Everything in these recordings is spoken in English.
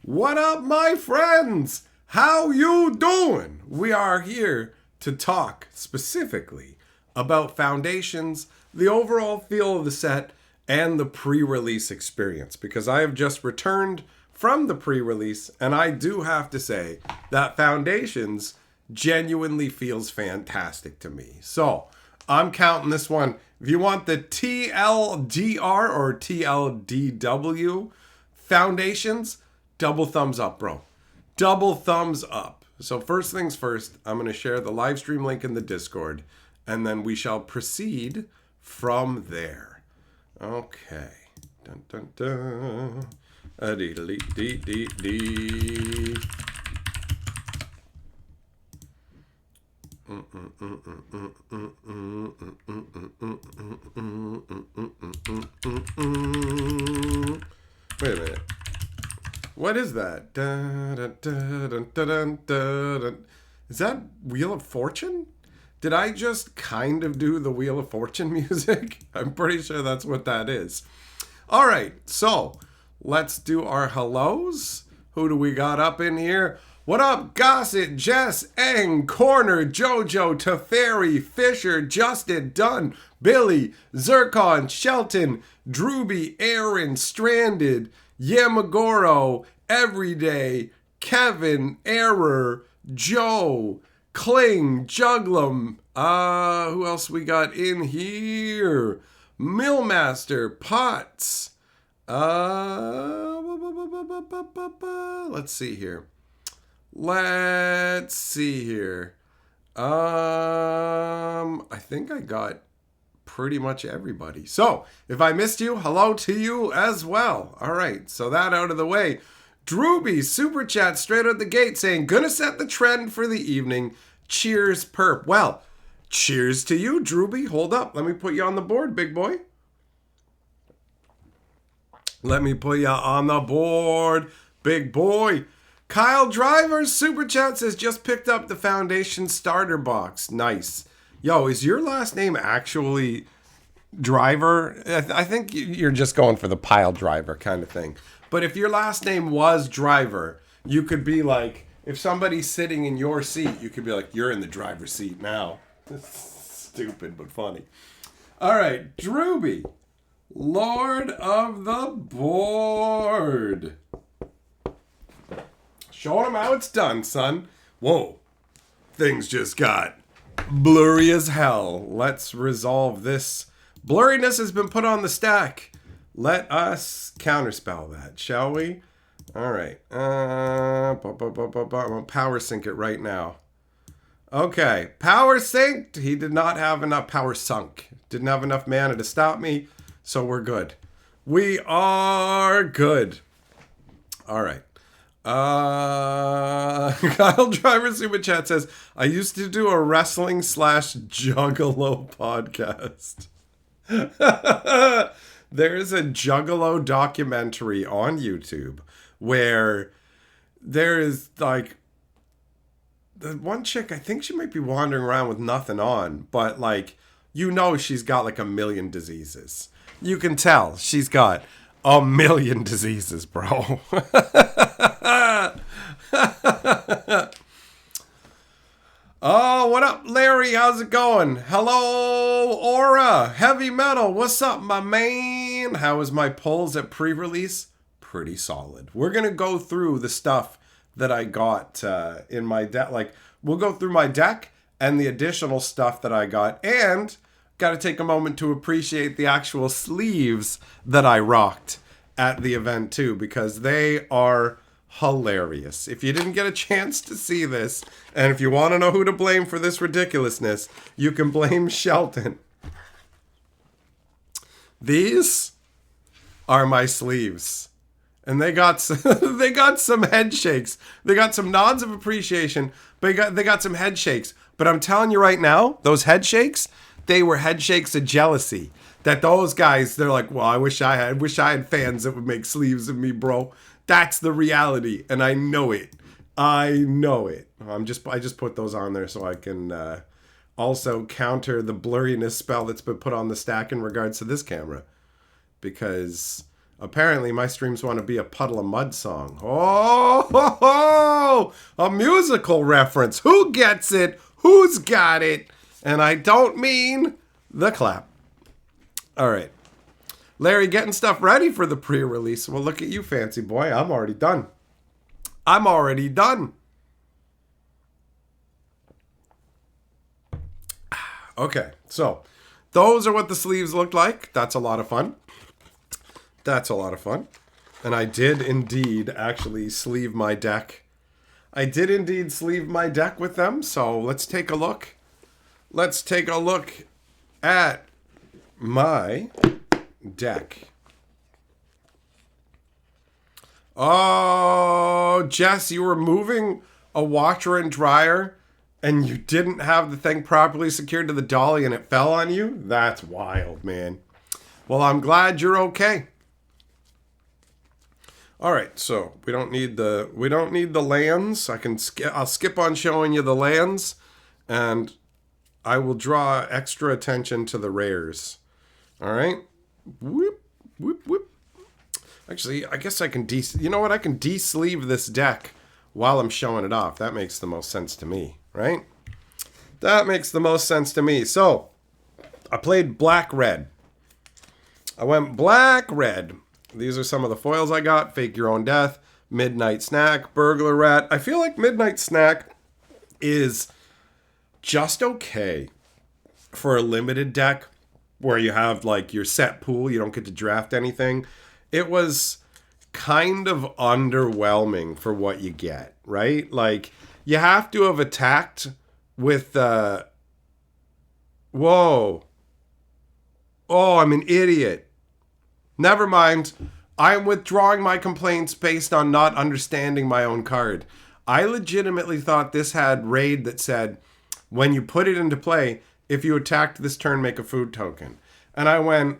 What up, my friends? How you doing? We are here to talk specifically about Foundations, the overall feel of the set, and the pre-release experience, because I have just returned from the pre-release, and I do have to say that Foundations genuinely feels fantastic to me. So, I'm counting this one. If you want the TLDR or TLDW Foundations, double thumbs up, bro. Double thumbs up. So first things first, I'm going to share the live stream link in the Discord, and then we shall proceed from there. Okay. Dun dun dun. A-dee-dee-dee-dee-dee. Wait a minute. What is that? Dun, dun, dun, dun, dun, dun, dun. Is that Wheel of Fortune? Did I just kind of do the Wheel of Fortune music? I'm pretty sure that's what that is. All right, so let's do our hellos. Who do we got up in here? What up, Gossett, Jess, Eng, Corner, Jojo, Teferi, Fisher, Justin, Dunn, Billy, Zircon, Shelton, Drewby, Aaron, Stranded, Yamagoro, Everyday, Kevin, Error, Joe, Kling, Juglum, who else we got in here? Millmaster, Potts, let's see here. I think I got pretty much everybody. So, if I missed you, hello to you as well. All right, so that out of the way. Drewby, super chat straight out the gate saying, gonna set the trend for the evening. Cheers, perp. Well, cheers to you, Drewby. Hold up. Let me put you on the board, big boy. Let me put you on the board, big boy. Kyle Driver's super chat says, just picked up the Foundation starter box. Nice. Yo, is your last name actually Driver? I think you're just going for the pile driver kind of thing. But if your last name was Driver, you could be like, if somebody's sitting in your seat, you could be like, you're in the driver's seat now. Stupid, but funny. All right, Drewby, Lord of the Board. Show him how it's done, son. Whoa, things just got blurry as hell. Let's resolve this. Blurriness has been put on the stack. Let us counterspell that, shall we? All right. I'm gonna power sync it right now. Okay, power synced. He did not have enough power sunk. Didn't have enough mana to stop me, so we're good. We are good. All right. Kyle Driver Super Chat says, I used to do a wrestling / juggalo podcast. There is a juggalo documentary on YouTube where there is like the one chick, I think she might be wandering around with nothing on, but like, you know, she's got like a million diseases. You can tell she's got a million diseases, bro. Oh, what up, Larry? How's it going? Hello, Aura. Heavy Metal. What's up, my man? How was my polls at pre-release? Pretty solid. We're going to go through the stuff that I got in my deck. Like, we'll go through my deck and the additional stuff that I got. And got to take a moment to appreciate the actual sleeves that I rocked at the event, too, because they are hilarious. If you didn't get a chance to see this, and if you want to know who to blame for this ridiculousness, you can blame Shelton. These are my sleeves, and they got they got some head shakes. They got some nods of appreciation, but they got some head shakes. But I'm telling you right now, those head shakes, they were head shakes of jealousy. That those guys, they're like, well, I wish I had fans that would make sleeves of me, bro. That's the reality, and I know it. I know it. I just put those on there so I can also counter the blurriness spell that's been put on the stack in regards to this camera, because Apparently, my streams want to be a Puddle of Mud song. Oh, ho, ho! A musical reference. Who gets it? Who's got it? And I don't mean the clap. All right. Larry, getting stuff ready for the pre-release. Well, look at you, fancy boy. I'm already done. I'm already done. Okay, so those are what the sleeves look like. That's a lot of fun. That's a lot of fun. And I did indeed actually sleeve my deck. I did indeed sleeve my deck with them. So let's take a look. Let's take a look at my deck. Oh, Jess, you were moving a washer and dryer and you didn't have the thing properly secured to the dolly and it fell on you? That's wild, man. Well, I'm glad you're okay. All right, so we don't need the lands. I'll skip on showing you the lands, and I will draw extra attention to the rares. All right, whoop whoop whoop. Actually, I guess I can you know what? I can de-sleeve this deck while I'm showing it off. That makes the most sense to me, right? That makes the most sense to me. So I played black red. I went black red. These are some of the foils I got. Fake Your Own Death, Midnight Snack, Burglar Rat. I feel like Midnight Snack is just okay for a limited deck where you have like your set pool. You don't get to draft anything. It was kind of underwhelming for what you get, right? Like you have to have attacked with whoa. Oh, I'm an idiot. Never mind. I'm withdrawing my complaints based on not understanding my own card. I legitimately thought this had raid that said, when you put it into play, if you attacked this turn, make a food token. And I went,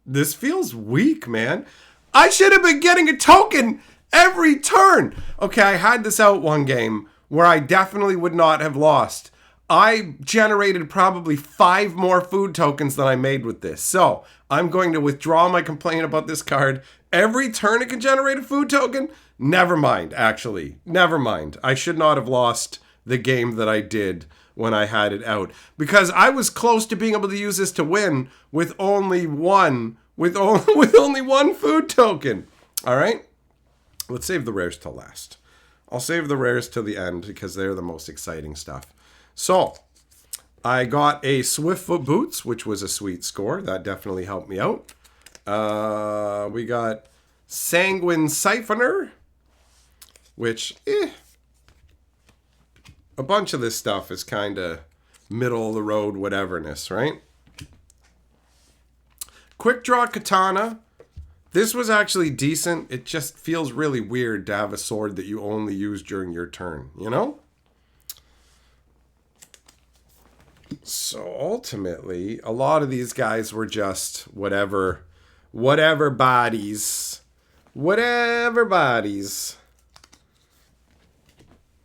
this feels weak, man. I should have been getting a token every turn. Okay, I had this out one game where I definitely would not have lost. I generated probably 5 more food tokens than I made with this. So I'm going to withdraw my complaint about this card. Every turn it can generate a food token? Never mind, actually. Never mind. I should not have lost the game that I did when I had it out. Because I was close to being able to use this to win with only one food token. All right? Let's save the rares till last. I'll save the rares till the end because they're the most exciting stuff. So, I got a Swiftfoot Boots, which was a sweet score. That definitely helped me out. We got Sanguine Siphoner, which, a bunch of this stuff is kind of middle of the road whateverness, right? Quick Draw Katana. This was actually decent. It just feels really weird to have a sword that you only use during your turn, you know? So ultimately, a lot of these guys were just whatever bodies.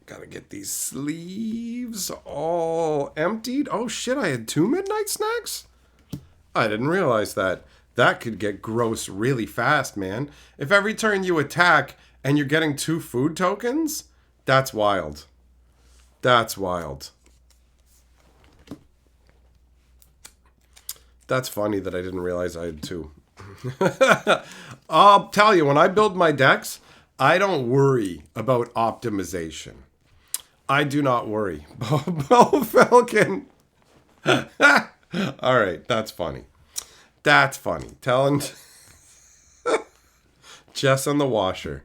Gotta get these sleeves all emptied. Oh shit, I had 2 Midnight Snacks? I didn't realize that. That could get gross really fast, man. If every turn you attack and you're getting 2 food tokens, that's wild. That's wild. That's funny that I didn't realize I had 2. I'll tell you, when I build my decks, I don't worry about optimization. I do not worry. Bo Falcon. All right, that's funny. That's funny. Telling Jess on the washer.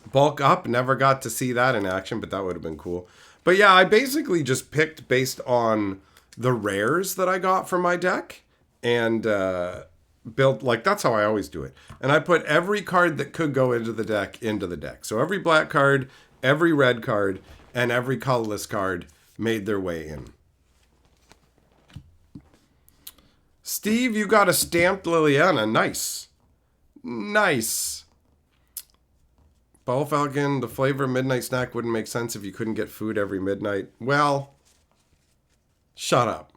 Bulk up, never got to see that in action, but that would have been cool. But yeah, I basically just picked based on the rares that I got from my deck. And built, like, that's how I always do it. And I put every card that could go into the deck. So every black card, every red card, and every colorless card made their way in. Steve, you got a stamped Liliana. Nice. Nice. Ball Falcon, the flavor of Midnight Snack wouldn't make sense if you couldn't get food every midnight. Well, shut up.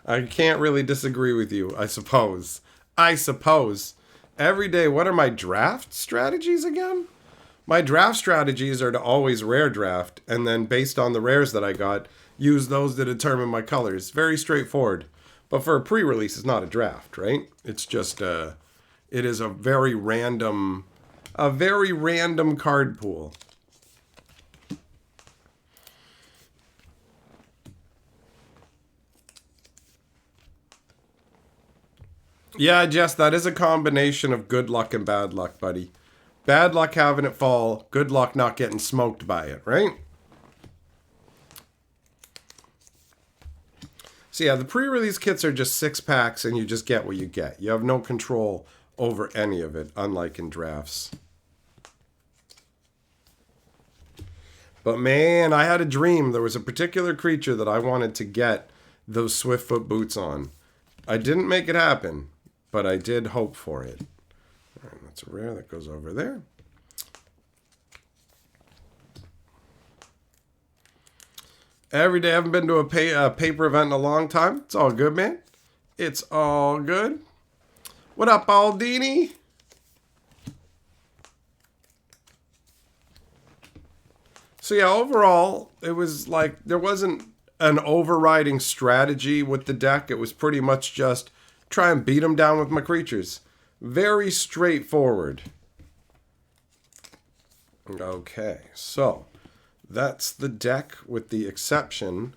I can't really disagree with you, I suppose. I suppose. Every day, what are my draft strategies again? My draft strategies are to always rare draft, and then based on the rares that I got, use those to determine my colors. Very straightforward. But for a pre-release, it's not a draft, right? It's just it is a very random card pool. Yeah, Jess, that is a combination of good luck and bad luck, buddy. Bad luck having it fall, good luck not getting smoked by it, right? So yeah, the pre-release kits are just 6 packs and you just get what you get. You have no control over any of it, unlike in drafts. But man, I had a dream. There was a particular creature that I wanted to get those Swiftfoot boots on. I didn't make it happen, but I did hope for it. All right, that's a rare that goes over there. Every day I haven't been to a paper event in a long time. It's all good, man. It's all good. What up, Aldini? So yeah, overall, it was like there wasn't an overriding strategy with the deck. It was pretty much just try and beat them down with my creatures. Very straightforward. Okay, so that's the deck with the exception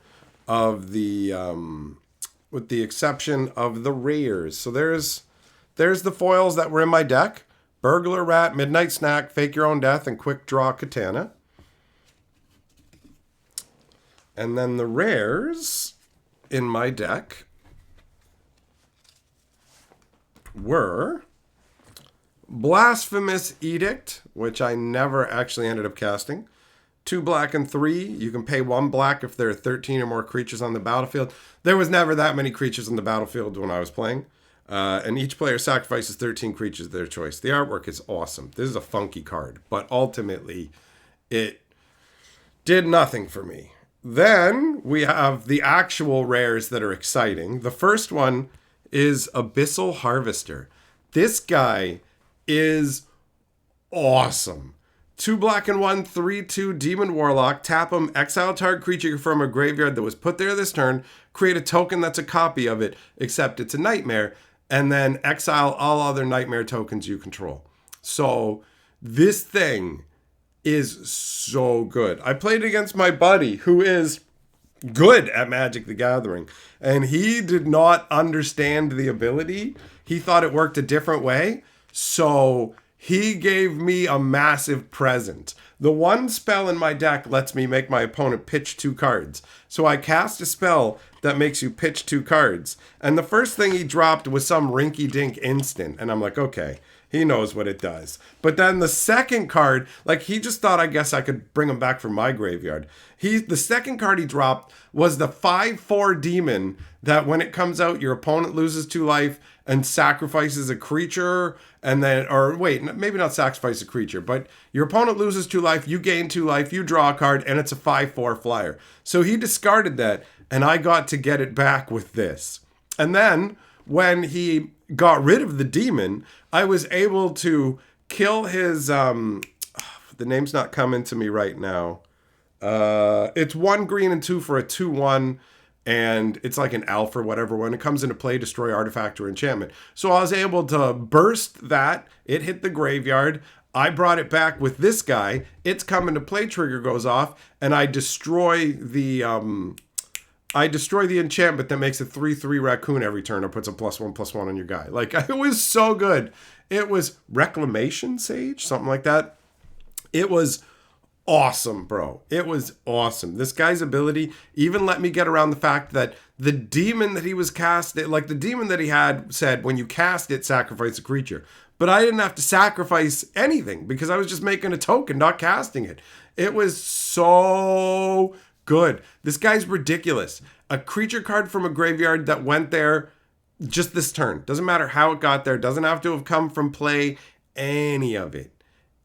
of the rares. So there's the foils that were in my deck: Burglar Rat, Midnight Snack, Fake Your Own Death, and Quick Draw Katana. And then the rares in my deck were Blasphemous Edict, which I never actually ended up casting. 2 black and 3. You can pay 1 black if there are 13 or more creatures on the battlefield. There was never that many creatures on the battlefield when I was playing. And each player sacrifices 13 creatures of their choice. The artwork is awesome. This is a funky card, but ultimately it did nothing for me. Then we have the actual rares that are exciting. The first one is Abyssal Harvester. This guy is awesome. 2 black and 1, 3/2 Demon Warlock. Tap him, exile target creature from a graveyard that was put there this turn. Create a token that's a copy of it, except it's a nightmare. And then exile all other nightmare tokens you control. So this thing is so good. I played against my buddy who is good at Magic the Gathering, and he did not understand the ability. He thought it worked a different way, so he gave me a massive present. The one spell in my deck lets me make my opponent pitch 2 cards. So I cast a spell that makes you pitch 2 cards, and the first thing he dropped was some rinky-dink instant, and I'm like, okay, he knows what it does. But then the second card, like he just thought, I guess I could bring him back from my graveyard. The second card he dropped was the 5/4 demon that when it comes out, your opponent loses 2 life and sacrifices a creature. And then, or wait, maybe not sacrifice a creature, but your opponent loses 2 life, you gain 2 life, you draw a card, and it's a 5/4 flyer. So he discarded that, and I got to get it back with this. And then when he got rid of the demon, I was able to kill his the name's not coming to me right now. It's 1 green and 2 for a 2/1, and it's like an elf or whatever. When it comes into play, destroy artifact or enchantment. So I was able to burst that. It hit the graveyard. I brought it back with this guy. It's coming to play, trigger goes off, and I destroy the enchantment that makes a 3/3 raccoon every turn or puts a +1/+1 on your guy. Like, it was so good. It was Reclamation Sage, something like that. It was awesome, bro. It was awesome. This guy's ability even let me get around the fact that the demon that he was casting, like the demon that he had said, when you cast it, sacrifice a creature. But I didn't have to sacrifice anything because I was just making a token, not casting it. It was so good. This guy's ridiculous. A creature card from a graveyard that went there just this turn. Doesn't matter how it got there. Doesn't have to have come from play. Any of it.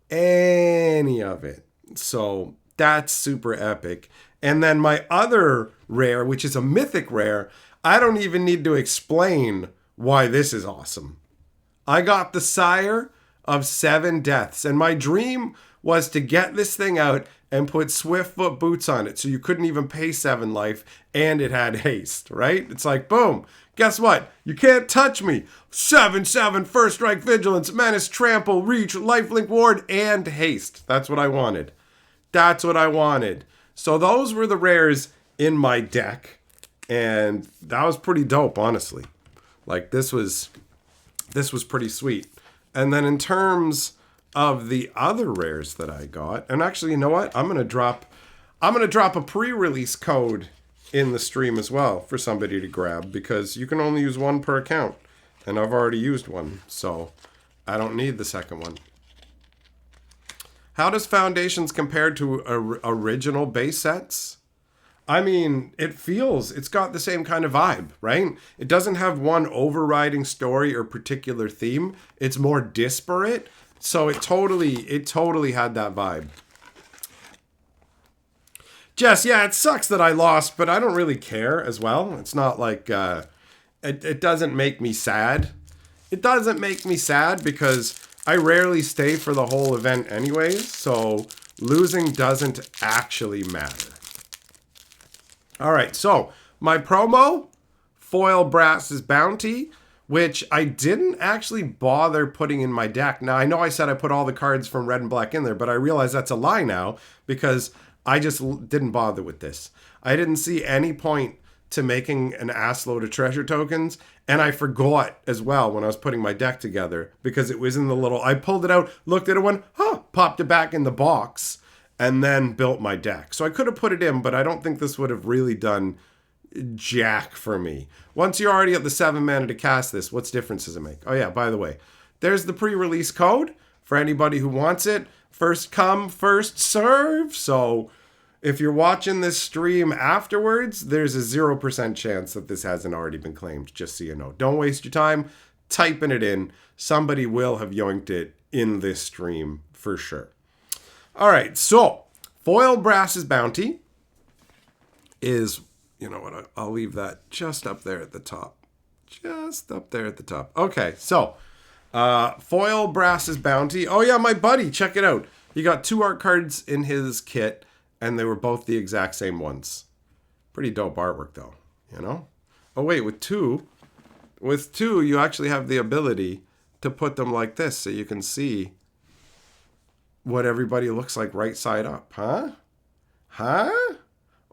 Any of it. So that's super epic. And then my other rare, which is a mythic rare, I don't even need to explain why this is awesome. I got the Sire of 7 Deaths. And my dream was to get this thing out and put Swiftfoot boots on it so you couldn't even pay 7 life and it had haste, right? It's like, boom. Guess what? You can't touch me. 7/7 First Strike Vigilance, Menace, Trample, Reach, Lifelink Ward, and Haste. That's what I wanted. That's what I wanted. So those were the rares in my deck. And that was pretty dope, honestly. Like, this was pretty sweet. And then in terms of the other rares that I got, and actually, you know what? I'm gonna drop a pre-release code in the stream as well for somebody to grab, because you can only use one per account, and I've already used one, so I don't need the second one. How does Foundations compare to original base sets? I mean, it's got the same kind of vibe, right? It doesn't have one overriding story or particular theme. It's more disparate. So it totally had that vibe. Jess, yeah, it sucks that I lost, but I don't really care as well. It's not like, it doesn't make me sad. It doesn't make me sad because I rarely stay for the whole event anyways, so losing doesn't actually matter. All right, so my promo, Foil Brass's Bounty, which I didn't actually bother putting in my deck. Now, I know I said I put all the cards from Red and Black in there, but I realize that's a lie now because I just didn't bother with this. I didn't see any point to making an ass load of treasure tokens, and I forgot as well when I was putting my deck together because it was in the little... I pulled it out, looked at it, went, popped it back in the box, and then built my deck. So I could have put it in, but I don't think this would have really done jack for me. Once you're already at the 7 mana to cast this, what's difference does it make? Oh yeah, by the way, there's the pre-release code for anybody who wants it. First come, first serve. So if you're watching this stream afterwards, there's a 0% chance that this hasn't already been claimed, just so you know. Don't waste your time typing it in. Somebody will have yoinked it in this stream for sure. All right, so Foil Brass's Bounty is... You know what? I'll leave that just up there at the top. Just up there at the top. Okay, so Foil Brass's Bounty. Oh yeah, my buddy, check it out. He got 2 art cards in his kit, and they were both the exact same ones. Pretty dope artwork, though. You know? Oh wait, with two, you actually have the ability to put them like this, so you can see what everybody looks like right side up. Huh? Huh?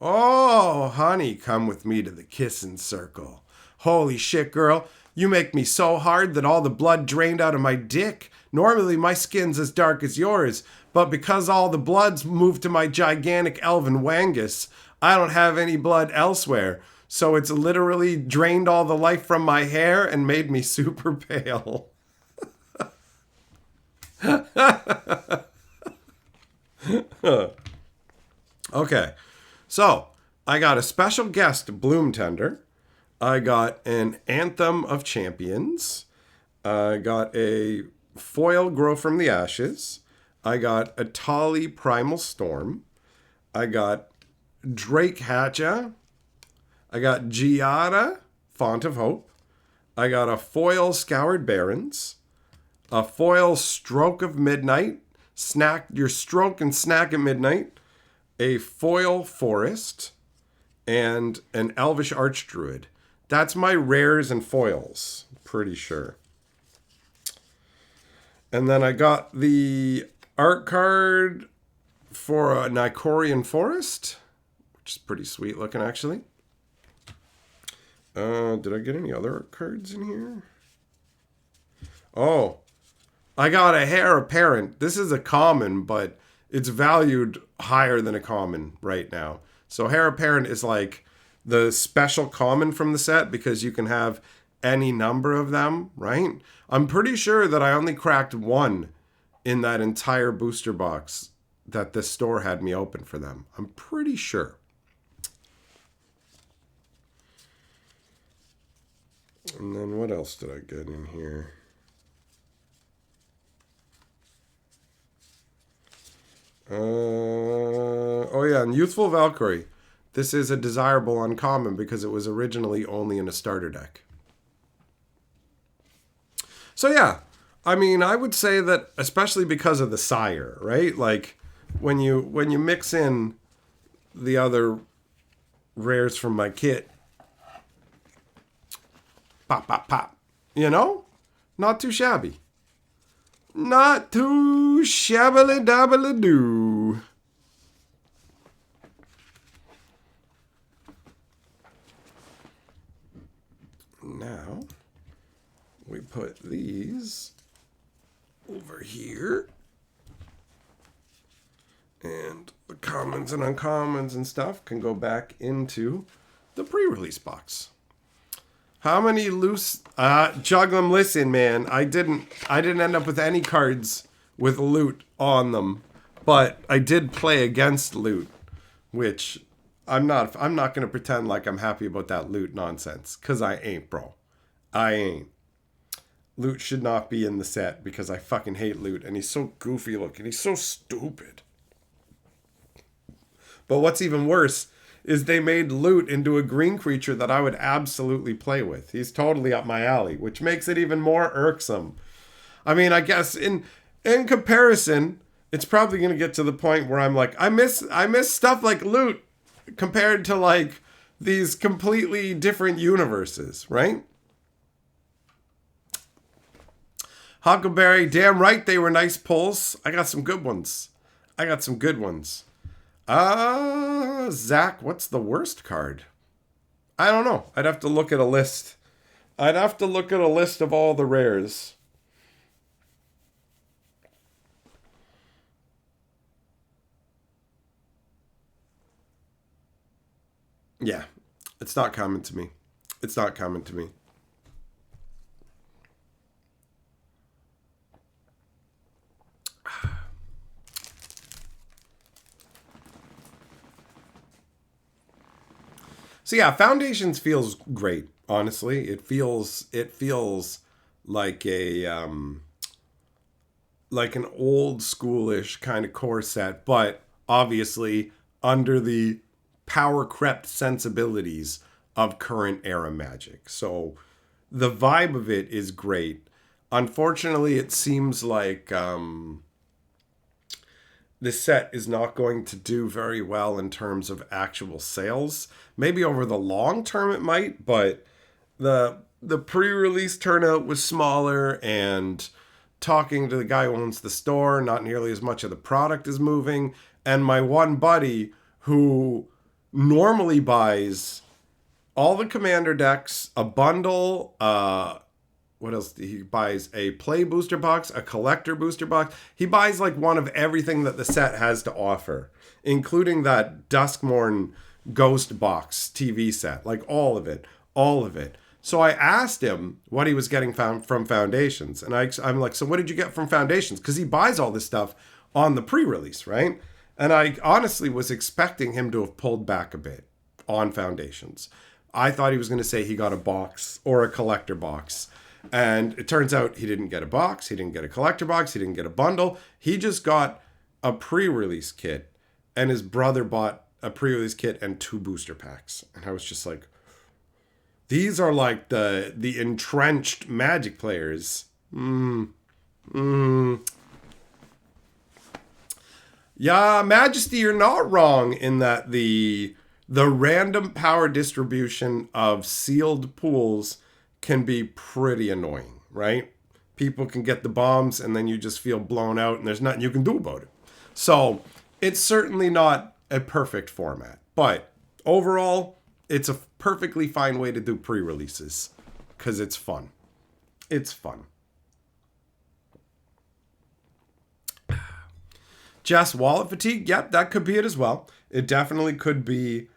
Oh, honey, come with me to the kissing circle. Holy shit, girl. You make me so hard that all the blood drained out of my dick. Normally, my skin's as dark as yours, but because all the blood's moved to my gigantic elven wangus, I don't have any blood elsewhere. So it's literally drained all the life from my hair and made me super pale. Okay. So, I got a special guest Bloom Tender. I got an Anthem of Champions. I got a Foil Grow from the Ashes. I got a Tali Primal Storm. I got Drake Hatcha. I got Giada, Font of Hope. I got a Foil Scoured Barrens. A Foil Stroke of Midnight. Snack your stroke and snack at midnight. A Foil Forest, and an Elvish Archdruid. That's my rares and foils, pretty sure. And then I got the art card for a Nicorian Forest, which is pretty sweet looking, actually. Did I get any other art cards in here? Oh, I got a Heir Apparent. This is a common, but it's valued higher than a common right now. So Heir Apparent is like the special common from the set because you can have any number of them, right? I'm pretty sure that I only cracked 1 in that entire booster box that the store had me open for them. I'm pretty sure. And then what else did I get in here? Oh yeah, and Youthful Valkyrie. This is a desirable uncommon because it was originally only in a starter deck. So yeah, I mean, I would say that especially because of the sire, right? Like when you mix in the other rares from my kit, pop, pop, pop. You know? Not too shabby. Not too shabbily dabbly doo. Now, we put these over here. And the commons and uncommons and stuff can go back into the pre-release box. How many loose Juglum, listen, man, I didn't end up with any cards with loot on them, but I did play against loot, which I'm not going to pretend like I'm happy about that loot nonsense, cuz I ain't, bro. I ain't. Loot should not be in the set because I fucking hate loot, and he's so goofy looking. He's so stupid. But what's even worse is they made Loot into a green creature that I would absolutely play with. He's totally up my alley, which makes it even more irksome. I mean, I guess in comparison, it's probably going to get to the point where I'm like, I miss stuff like Loot compared to like these completely different universes, right? Huckleberry, damn right they were nice pulls. I got some good ones. Zach, what's the worst card? I don't know. I'd have to look at a list. Of all the rares. Yeah, it's not common to me. So yeah, Foundations feels great. Honestly, it feels like like an old schoolish kind of core set, but obviously under the power crept sensibilities of current era Magic. So the vibe of it is great. Unfortunately, it seems like this set is not going to do very well in terms of actual sales. Maybe over the long term it might, but the pre-release turnout was smaller, and talking to the guy who owns the store, not nearly as much of the product is moving. And my one buddy who normally buys all the commander decks, a bundle, what else? He buys a play booster box, a collector booster box. He buys like one of everything that the set has to offer, including that Duskmorn Ghost box TV set, like all of it. So I asked him what he was getting from Foundations, and I'm like, so what did you get from Foundations? Because he buys all this stuff on the pre-release, right? And I honestly was expecting him to have pulled back a bit on Foundations. I thought he was going to say he got a box or a collector box. And it turns out he didn't get a box, he didn't get a collector box, he didn't get a bundle. He just got a pre-release kit, and his brother bought a pre-release kit and 2 booster packs. And I was just like, these are like the entrenched Magic players. Yeah, Majesty, you're not wrong in that the random power distribution of sealed pools can be pretty annoying, right? People can get the bombs and then you just feel blown out and there's nothing you can do about it. So it's certainly not a perfect format, but overall, it's a perfectly fine way to do pre-releases because it's fun. Jess, wallet fatigue? Yep, that could be it as well. It definitely could be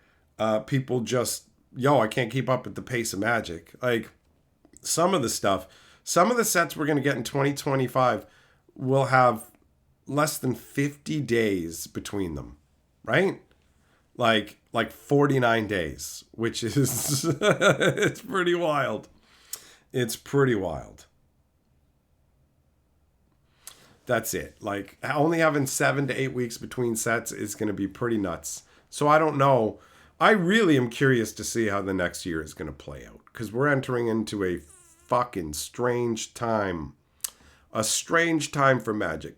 people just, I can't keep up with the pace of Magic. Like, some of the sets we're going to get in 2025 will have less than 50 days between them, right? Like 49 days, which is it's pretty wild. That's it. Like, only having 7 to 8 weeks between sets is going to be pretty nuts. So I don't know. I really am curious to see how the next year is going to play out, because we're entering into a fucking strange time A strange time for Magic.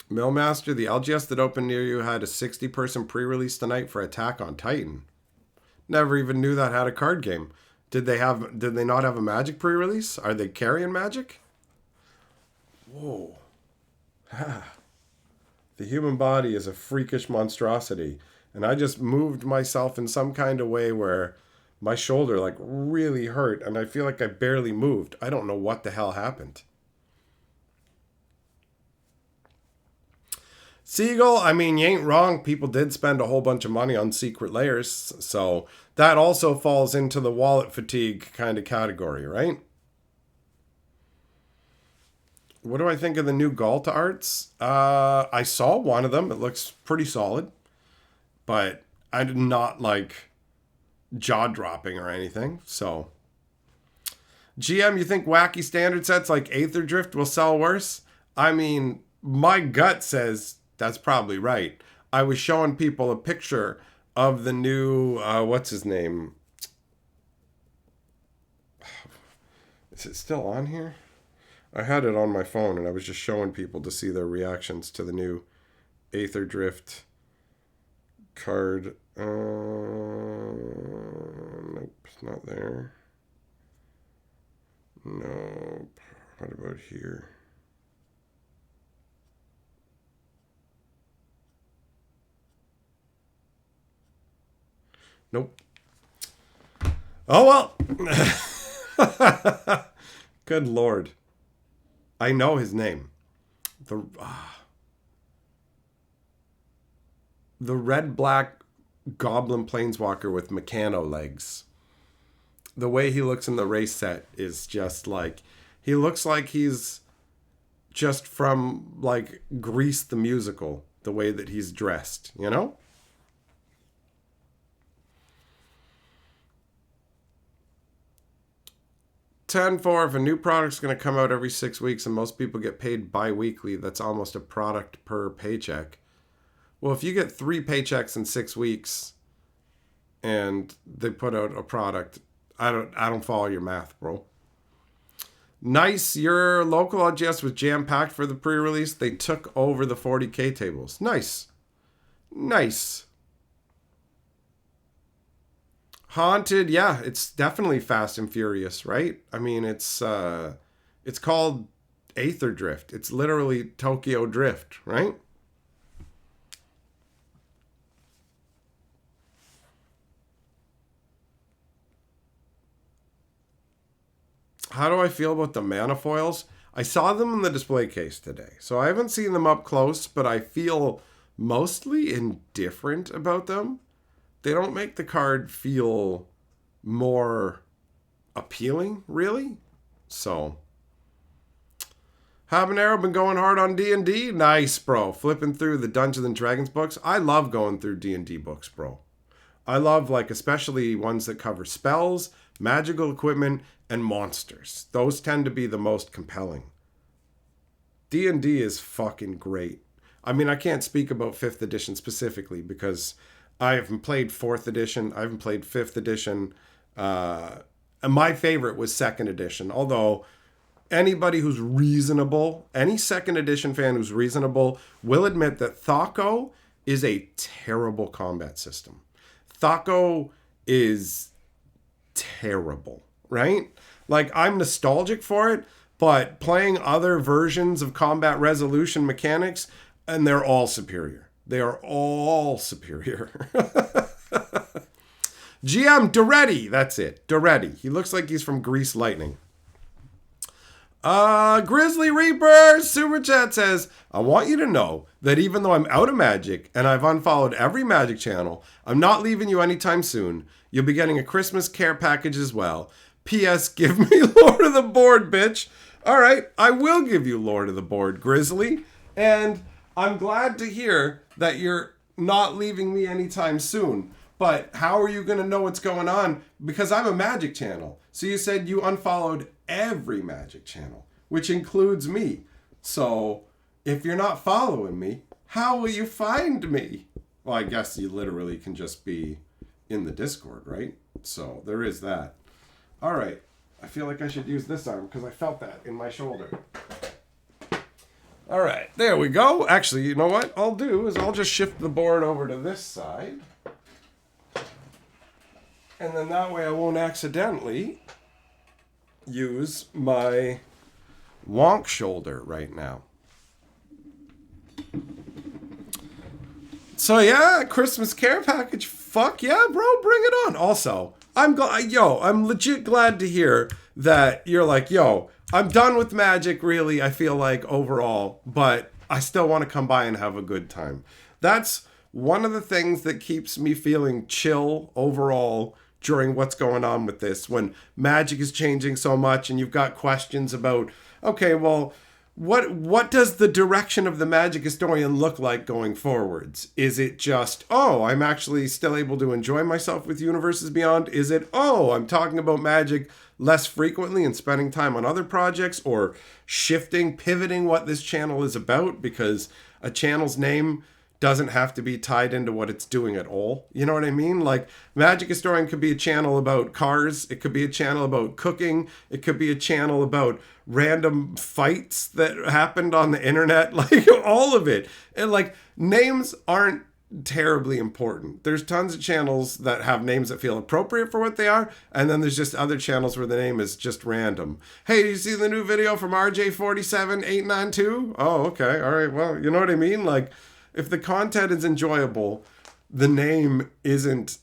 Millmaster, the LGS that opened near you had a 60-person pre-release tonight for Attack on Titan. Never even knew that had a card game. Did they not have a Magic pre-release? Are they carrying Magic? Whoa. The human body is a freakish monstrosity. And I just moved myself in some kind of way where my shoulder like really hurt and I feel like I barely moved. I don't know what the hell happened. Seagull, I mean, you ain't wrong. People did spend a whole bunch of money on Secret Layers. So that also falls into the wallet fatigue kind of category, right? What do I think of the new Galta arts? I saw one of them. It looks pretty solid. But I did not like jaw-dropping or anything. So, GM, you think wacky standard sets like Aether Drift will sell worse? I mean, my gut says that's probably right. I was showing people a picture of the new, what's his name? Is it still on here? I had it on my phone and I was just showing people to see their reactions to the new Aether Drift card. Nope, it's not there. Nope. What about here? Nope. Oh well. Good Lord. I know his name. The red-black goblin planeswalker with Meccano legs. The way he looks in the race set is just like... He looks like he's just from, like, Grease the musical. The way that he's dressed, you know? $10 if a new product's going to come out every 6 weeks and most people get paid bi-weekly, that's almost a product per paycheck. Well, if you get 3 paychecks in 6 weeks and they put out a product, I don't follow your math, bro. Nice, your local LGS was jam-packed for the pre-release. They took over the 40K tables. Nice. Nice. Haunted, yeah, it's definitely Fast and Furious, right? I mean, it's called Aether Drift. It's literally Tokyo Drift, right? How do I feel about the mana foils? I saw them in the display case today, so I haven't seen them up close, but I feel mostly indifferent about them. They don't make the card feel more appealing, really. So, Habanero been going hard on D&D? Nice, bro. Flipping through the Dungeons and Dragons books. I love going through D&D books, bro. I love, like, especially ones that cover spells, magical equipment, and monsters. Those tend to be the most compelling. D&D is fucking great. I mean, I can't speak about 5th edition specifically because I haven't played 4th edition. I haven't played 5th edition. And my favorite was 2nd edition. Although anybody who's reasonable, any 2nd edition fan who's reasonable will admit that Thaco is a terrible combat system. Thaco is terrible, right? Like, I'm nostalgic for it, but playing other versions of combat resolution mechanics, and they're all superior. They are all superior. GM Doretti, that's it. Doretti. He looks like he's from Grease Lightning. Grizzly Reaper Super Chat says, I want you to know that even though I'm out of Magic and I've unfollowed every Magic channel, I'm not leaving you anytime soon. You'll be getting a Christmas care package as well. P.S. Give me Lord of the Board, bitch. All right, I will give you Lord of the Board, Grizzly. And I'm glad to hear that you're not leaving me anytime soon. But how are you going to know what's going on? Because I'm a Magic channel. So you said you unfollowed every Magic channel, which includes me. So if you're not following me, how will you find me? Well, I guess you literally can just be in the Discord, right? So there is that. All right. I feel like I should use this arm because I felt that in my shoulder. All right. There we go. Actually, you know what I'll do is I'll just shift the board over to this side. And then that way I won't accidentally use my wonk shoulder right now. So yeah, Christmas care package. Fuck yeah, bro, bring it on. Also, I'm legit glad to hear that you're like, yo, I'm done with Magic, really, I feel like, overall, but I still want to come by and have a good time. That's one of the things that keeps me feeling chill overall during what's going on with this, when Magic is changing so much and you've got questions about, okay, well, what does the direction of the Magic historian look like going forwards? Is it just, oh, I'm actually still able to enjoy myself with Universes Beyond? Is it, oh, I'm talking about Magic less frequently and spending time on other projects, or shifting, pivoting what this channel is about, because a channel's name doesn't have to be tied into what it's doing at all. You know what I mean? Like, Magic Historian could be a channel about cars. It could be a channel about cooking. It could be a channel about random fights that happened on the internet. Like, all of it. And, like, names aren't terribly important. There's tons of channels that have names that feel appropriate for what they are. And then there's just other channels where the name is just random. Hey, do you see the new video from RJ47892? Oh, okay. All right. Well, you know what I mean? Like, if the content is enjoyable, the name isn't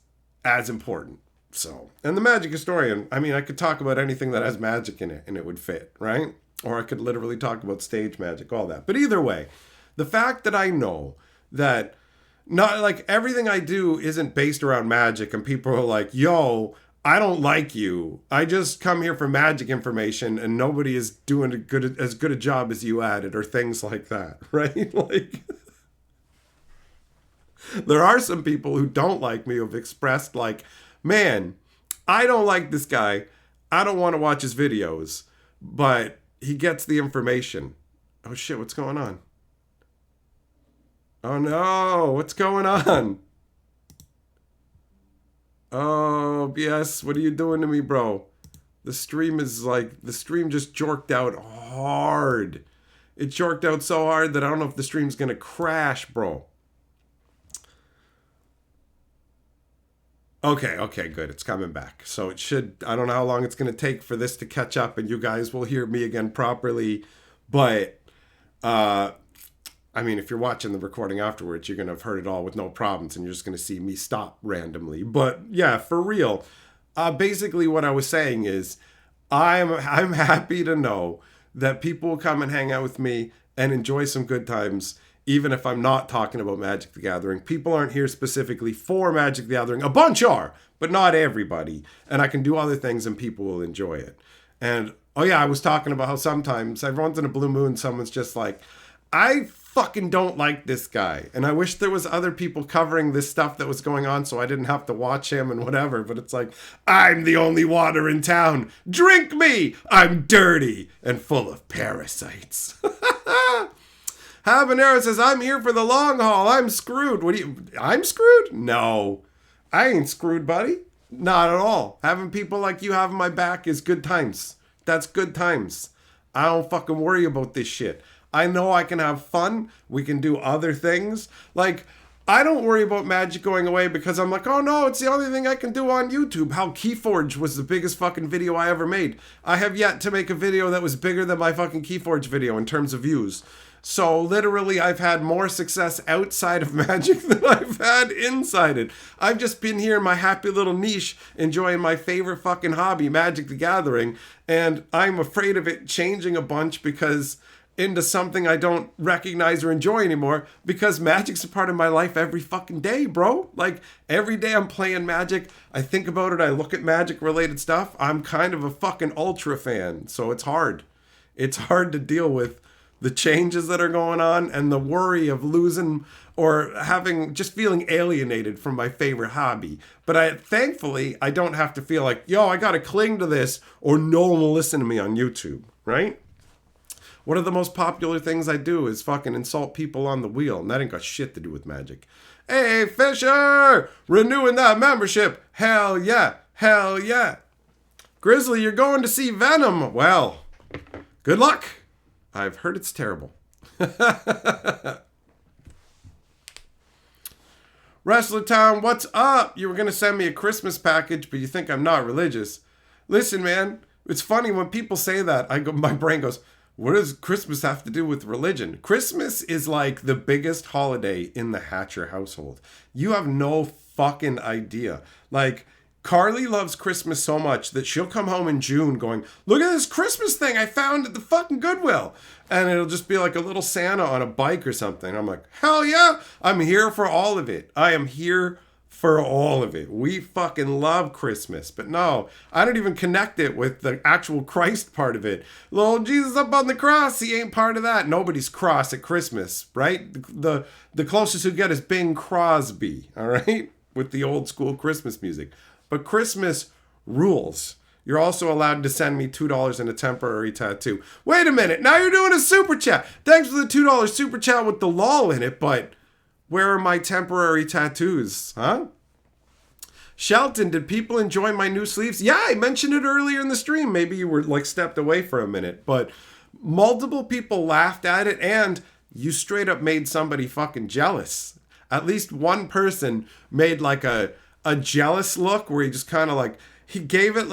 as important. So, and the Magic Historian, I mean, I could talk about anything that has magic in it and it would fit, right? Or I could literally talk about stage magic, all that. But either way, the fact that I know that not like everything I do isn't based around magic, and people are like, yo, I don't like you. I just come here for magic information and nobody is doing as good a job as you at it, or things like that, right? Like, there are some people who don't like me who have expressed like, man, I don't like this guy. I don't want to watch his videos, but he gets the information. Oh shit, what's going on? Oh no, what's going on? Oh, BS, what are you doing to me, bro? The stream just jorked out hard. It jorked out so hard that I don't know if the stream's gonna crash, bro. Okay, good. It's coming back. So it should, I don't know how long it's going to take for this to catch up and you guys will hear me again properly. But, I mean, if you're watching the recording afterwards, you're going to have heard it all with no problems and you're just going to see me stop randomly. But yeah, for real. Basically what I was saying is I'm happy to know that people will come and hang out with me and enjoy some good times, even if I'm not talking about Magic the Gathering. People aren't here specifically for Magic the Gathering. A bunch are, but not everybody. And I can do other things and people will enjoy it. And, oh yeah, I was talking about how sometimes, every once in a blue moon, someone's just like, I fucking don't like this guy. And I wish there was other people covering this stuff that was going on so I didn't have to watch him and whatever. But it's like, I'm the only water in town. Drink me! I'm dirty and full of parasites. Habanero says, I'm here for the long haul. I'm screwed. I'm screwed? No. I ain't screwed, buddy. Not at all. Having people like you having my back is good times. That's good times. I don't fucking worry about this shit. I know I can have fun. We can do other things. Like, I don't worry about Magic going away because I'm like, oh no, it's the only thing I can do on YouTube. How Keyforge was the biggest fucking video I ever made. I have yet to make a video that was bigger than my fucking Keyforge video in terms of views. So literally, I've had more success outside of Magic than I've had inside it. I've just been here in my happy little niche, enjoying my favorite fucking hobby, Magic the Gathering, and I'm afraid of it changing a bunch because into something I don't recognize or enjoy anymore, because Magic's a part of my life every fucking day, bro. Like, every day I'm playing Magic, I think about it, I look at Magic related stuff. I'm kind of a fucking ultra fan, so it's hard. It's hard to deal with the changes that are going on and the worry of losing or having, just feeling alienated from my favorite hobby. But thankfully, I don't have to feel like, yo, I gotta cling to this or no one will listen to me on YouTube, right? One of the most popular things I do is fucking insult people on the wheel, and that ain't got shit to do with Magic. Hey, Fisher! Renewing that membership! Hell yeah! Hell yeah! Grizzly, you're going to see Venom. Well, good luck. I've heard it's terrible. Wrestler Town, what's up? You were going to send me a Christmas package, but you think I'm not religious. Listen, man, it's funny when people say that. My brain goes, what does Christmas have to do with religion? Christmas is like the biggest holiday in the Hatcher household. You have no fucking idea. Like, Carly loves Christmas so much that she'll come home in June going, look at this Christmas thing I found at the fucking Goodwill. And it'll just be like a little Santa on a bike or something. I'm like, hell yeah, I'm here for all of it. I am here for all of it. We fucking love Christmas. But no, I don't even connect it with the actual Christ part of it. Little Jesus up on the cross, he ain't part of that. Nobody's cross at Christmas, right? The closest you get is Bing Crosby, all right? With the old school Christmas music. But Christmas rules. You're also allowed to send me $2 and a temporary tattoo. Wait a minute, now you're doing a super chat. Thanks for the $2 super chat with the lol in it, but where are my temporary tattoos, huh? Shelton, did people enjoy my new sleeves? Yeah, I mentioned it earlier in the stream. Maybe you were like stepped away for a minute, but multiple people laughed at it and you straight up made somebody fucking jealous. At least one person made like a jealous look where he just kind of like, he gave it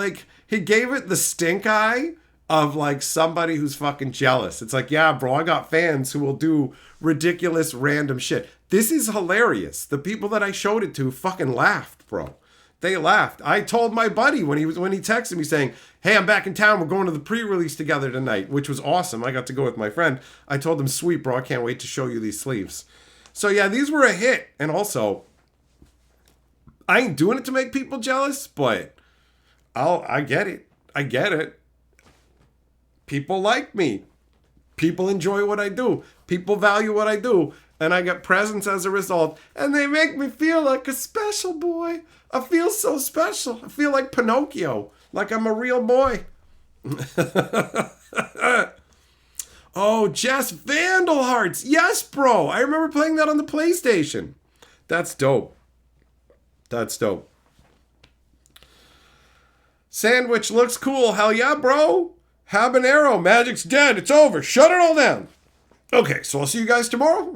the stink eye of like somebody who's fucking jealous. It's like, yeah, bro, I got fans who will do ridiculous random shit. This is hilarious. The people that I showed it to fucking laughed, bro. They laughed. I told my buddy when he texted me saying, hey, I'm back in town. We're going to the pre-release together tonight, which was awesome. I got to go with my friend. I told him, sweet, bro, I can't wait to show you these sleeves. So yeah, these were a hit. And also, I ain't doing it to make people jealous, but I get it. I get it. People like me. People enjoy what I do. People value what I do. And I get presents as a result. And they make me feel like a special boy. I feel so special. I feel like Pinocchio. Like I'm a real boy. Oh, Jess, Vandal Hearts. Yes, bro. I remember playing that on the PlayStation. That's dope. That's dope. Sandwich looks cool. Hell yeah, bro. Habanero. Magic's dead. It's over. Shut it all down. Okay, so I'll see you guys tomorrow.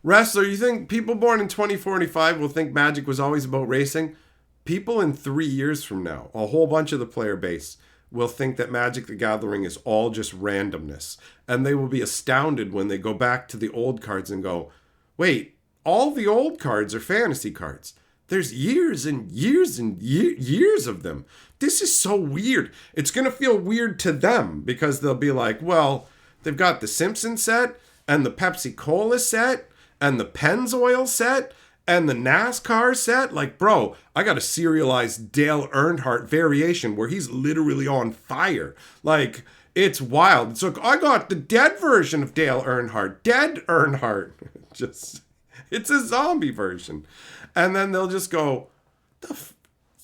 Wrestler, you think people born in 2045 will think Magic was always about racing? People in 3 years from now, a whole bunch of the player base, will think that Magic the Gathering is all just randomness. And they will be astounded when they go back to the old cards and go, wait, all the old cards are fantasy cards. There's years and years and years of them. This is so weird. It's going to feel weird to them because they'll be like, well, they've got the Simpsons set and the Pepsi Cola set and the Pennzoil set and the NASCAR set. Like, bro, I got a serialized Dale Earnhardt variation where he's literally on fire. Like, it's wild. So I got the dead version of Dale Earnhardt. Dead Earnhardt. It's a zombie version. And then they'll just go,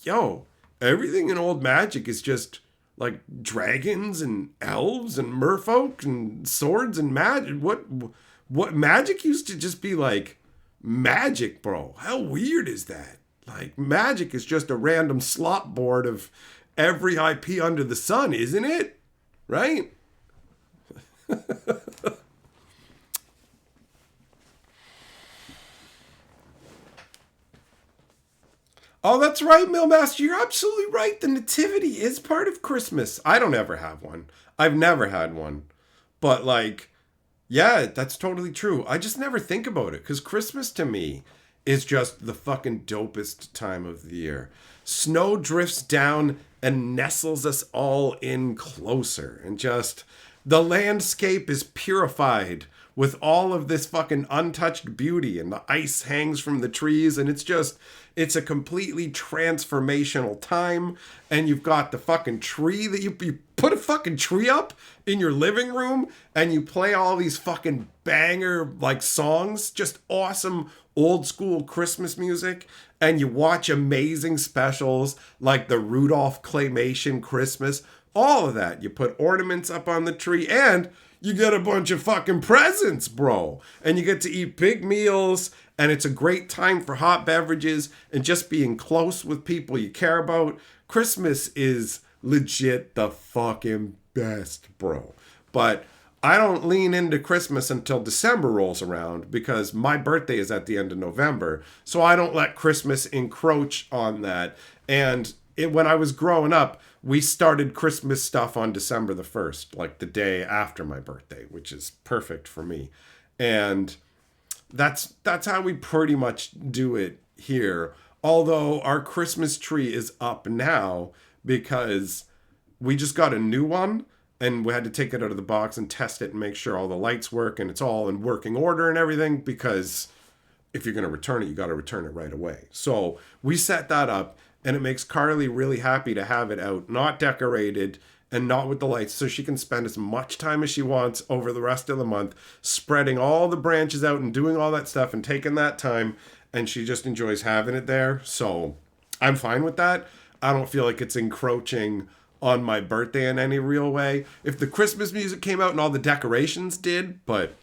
yo, everything in old Magic is just like dragons and elves and merfolk and swords and magic. What Magic used to just be like magic, bro. How weird is that? Like, Magic is just a random slop board of every IP under the sun, isn't it? Right? Oh, that's right, Millmaster. You're absolutely right. The Nativity is part of Christmas. I don't ever have one. I've never had one. But, like, yeah, that's totally true. I just never think about it because Christmas to me is just the fucking dopest time of the year. Snow drifts down and nestles us all in closer. And just the landscape is purified with all of this fucking untouched beauty, and the ice hangs from the trees, and it's a completely transformational time. And you've got the fucking tree that you put a fucking tree up in your living room, and you play all these fucking banger like songs, just awesome old school Christmas music, and you watch amazing specials like the Rudolph Claymation Christmas, all of that. You put ornaments up on the tree, and you get a bunch of fucking presents, bro. And you get to eat big meals And it's a great time for hot beverages and just being close with people you care about. Christmas is legit the fucking best, bro. But I don't lean into Christmas until December rolls around because my birthday is at the end of November. So I don't let Christmas encroach on that. And when I was growing up, we started Christmas stuff on December the 1st, like the day after my birthday, which is perfect for me. And that's how we pretty much do it here. Although our Christmas tree is up now because we just got a new one and we had to take it out of the box and test it and make sure all the lights work and it's all in working order and everything, because if you're going to return it, you got to return it right away. So we set that up, and it makes Carly really happy to have it out, not decorated and not with the lights, so she can spend as much time as she wants over the rest of the month spreading all the branches out and doing all that stuff and taking that time, and she just enjoys having it there. So I'm fine with that. I don't feel like it's encroaching on my birthday in any real way. If the Christmas music came out and all the decorations did, but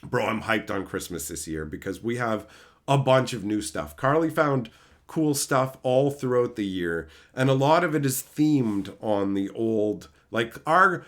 bro, I'm hyped on Christmas this year because we have a bunch of new stuff. Carly found cool stuff all throughout the year, and a lot of it is themed on the old, like our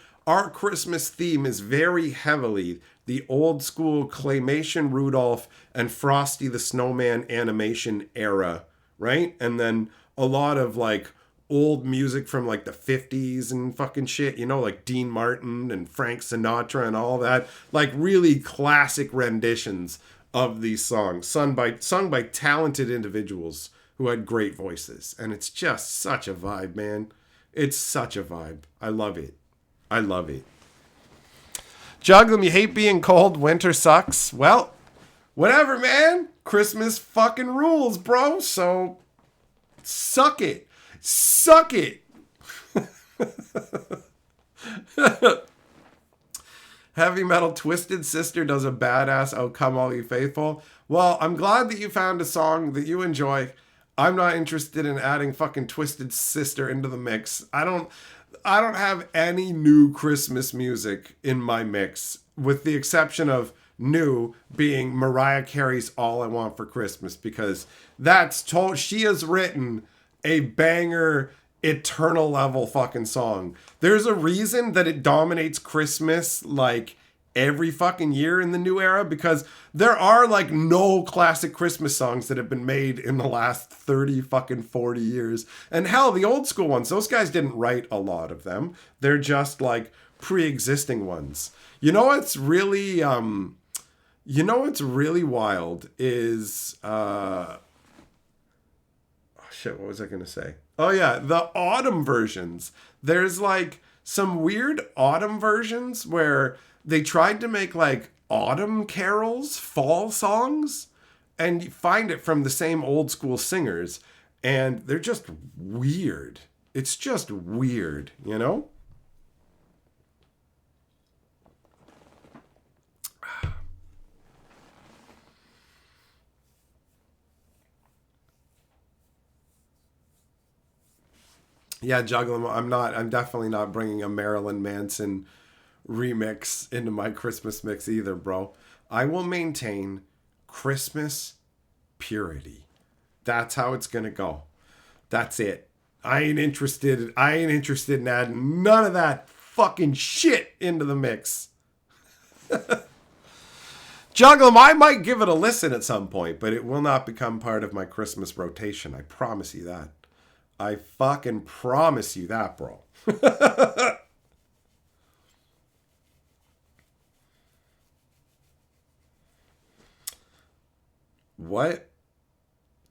Christmas theme is very heavily the old school claymation Rudolph and Frosty the Snowman animation era, right? And then a lot of like old music from like the 50s and fucking shit, you know, like Dean Martin and Frank Sinatra and all that, like really classic renditions of these songs sung by talented individuals who had great voices. And it's just such a vibe, man. It's such a vibe. I love it. I love it. Juggling, you hate being cold. Winter sucks. Well, whatever, man. Christmas fucking rules, bro. So suck it. Suck it. Heavy Metal Twisted Sister does a badass "Oh Come All You Faithful." Well, I'm glad that you found a song that you enjoy. I'm not interested in adding fucking Twisted Sister into the mix. I don't have any new Christmas music in my mix, with the exception of new being Mariah Carey's "All I Want for Christmas," because she has written a banger, eternal level fucking song. There's a reason that it dominates Christmas like every fucking year in the new era, because there are like no classic Christmas songs that have been made in the last 30 fucking 40 years. And hell, the old school ones, those guys didn't write a lot of them. They're just like pre-existing ones. You know what's really wild is shit, what was I going to say? Oh yeah, the autumn versions. There's like some weird autumn versions where they tried to make like autumn carols, fall songs, and you find it from the same old school singers, and they're just weird. It's just weird, you know? Yeah, Juggling, I'm definitely not bringing a Marilyn Manson remix into my Christmas mix either, bro. I will maintain Christmas purity. That's how it's gonna go. That's it. I ain't interested in adding none of that fucking shit into the mix. Juggle 'em, I might give it a listen at some point, but it will not become part of my Christmas rotation. I promise you that. I fucking promise you that, bro. What?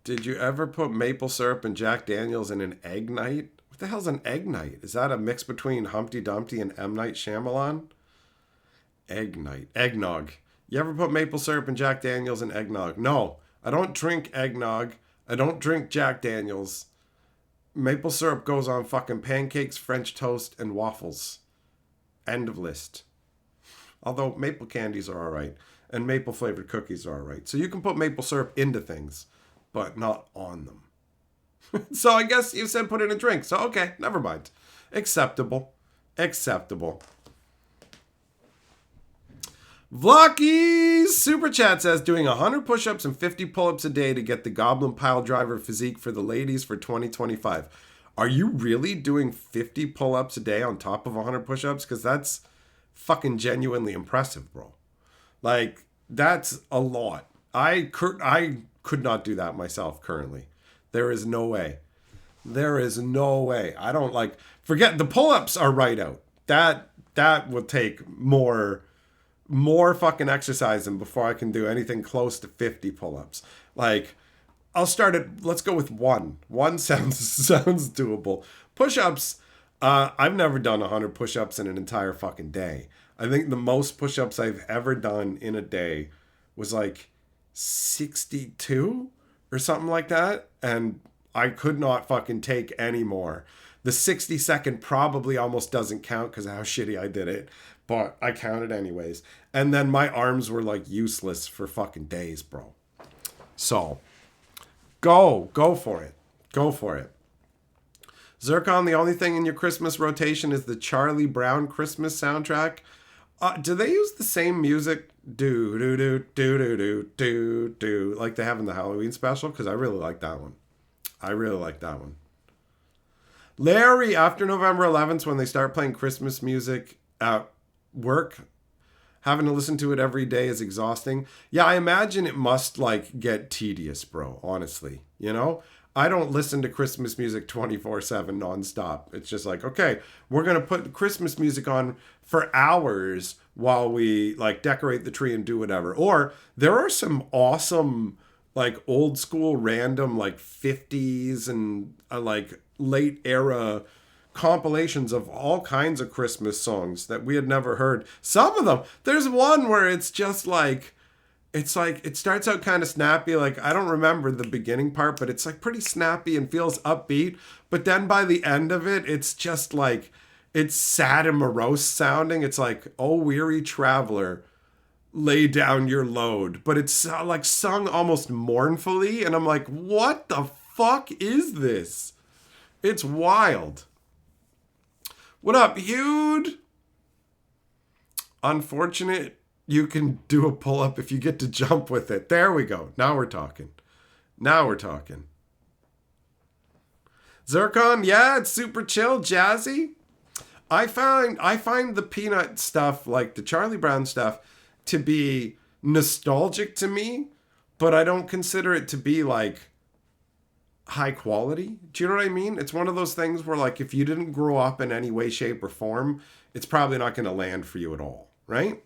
Did you ever put maple syrup and Jack Daniels in an egg night? What the hell's an egg night? Is that a mix between Humpty Dumpty and M. Night Shyamalan? Egg night. Eggnog. You ever put maple syrup and Jack Daniels in eggnog? No. I don't drink eggnog. I don't drink Jack Daniels. Maple syrup goes on fucking pancakes, French toast, and waffles. End of list. Although maple candies are alright. And maple flavored cookies are alright. So you can put maple syrup into things, but not on them. So I guess you said put in a drink. So okay, never mind. Acceptable. Acceptable. Vlocky's Super Chat says, doing 100 push-ups and 50 pull-ups a day to get the Goblin Pile Driver physique for the ladies for 2025. Are you really doing 50 pull-ups a day on top of 100 push-ups? Because that's fucking genuinely impressive, bro. Like, that's a lot. I could not do that myself currently. There is no way. There is no way. I don't like... Forget, the pull-ups are right out. That will take more fucking exercising before I can do anything close to 50 pull-ups. Like, I'll start at... Let's go with one. One sounds doable. Push-ups... I've never done 100 push-ups in an entire fucking day. I think the most push-ups I've ever done in a day was like 62 or something like that. And I could not fucking take any more. The 60-second probably almost doesn't count because of how shitty I did it. But I counted anyways. And then my arms were like useless for fucking days, bro. So, go for it. Go for it. Zircon, the only thing in your Christmas rotation is the Charlie Brown Christmas soundtrack. Do they use the same music? Do, do, do, do, do, do, do, do, like they have in the Halloween special? Because I really like that one. I really like that one. Larry, after November 11th, when they start playing Christmas music at work, having to listen to it every day is exhausting. Yeah, I imagine it must, like, get tedious, bro, honestly. You know? I don't listen to Christmas music 24/7 nonstop. It's just like, okay, we're going to put Christmas music on for hours while we like decorate the tree and do whatever. Or there are some awesome like old school random like 50s and like late era compilations of all kinds of Christmas songs that we had never heard. Some of them, there's one where it's just like, it's like, it starts out kind of snappy. Like, I don't remember the beginning part, but it's like pretty snappy and feels upbeat. But then by the end of it, it's just like, it's sad and morose sounding. It's like, oh, weary traveler, lay down your load. But it's like sung almost mournfully. And I'm like, what the fuck is this? It's wild. What up, Hude? Unfortunate. You can do a pull-up if you get to jump with it. There we go. Now we're talking. Now we're talking. Zircon, yeah, it's super chill, jazzy. I find the Peanut stuff, like the Charlie Brown stuff, to be nostalgic to me, but I don't consider it to be like high quality. Do you know what I mean? It's one of those things where like if you didn't grow up in any way, shape, or form, it's probably not going to land for you at all, right?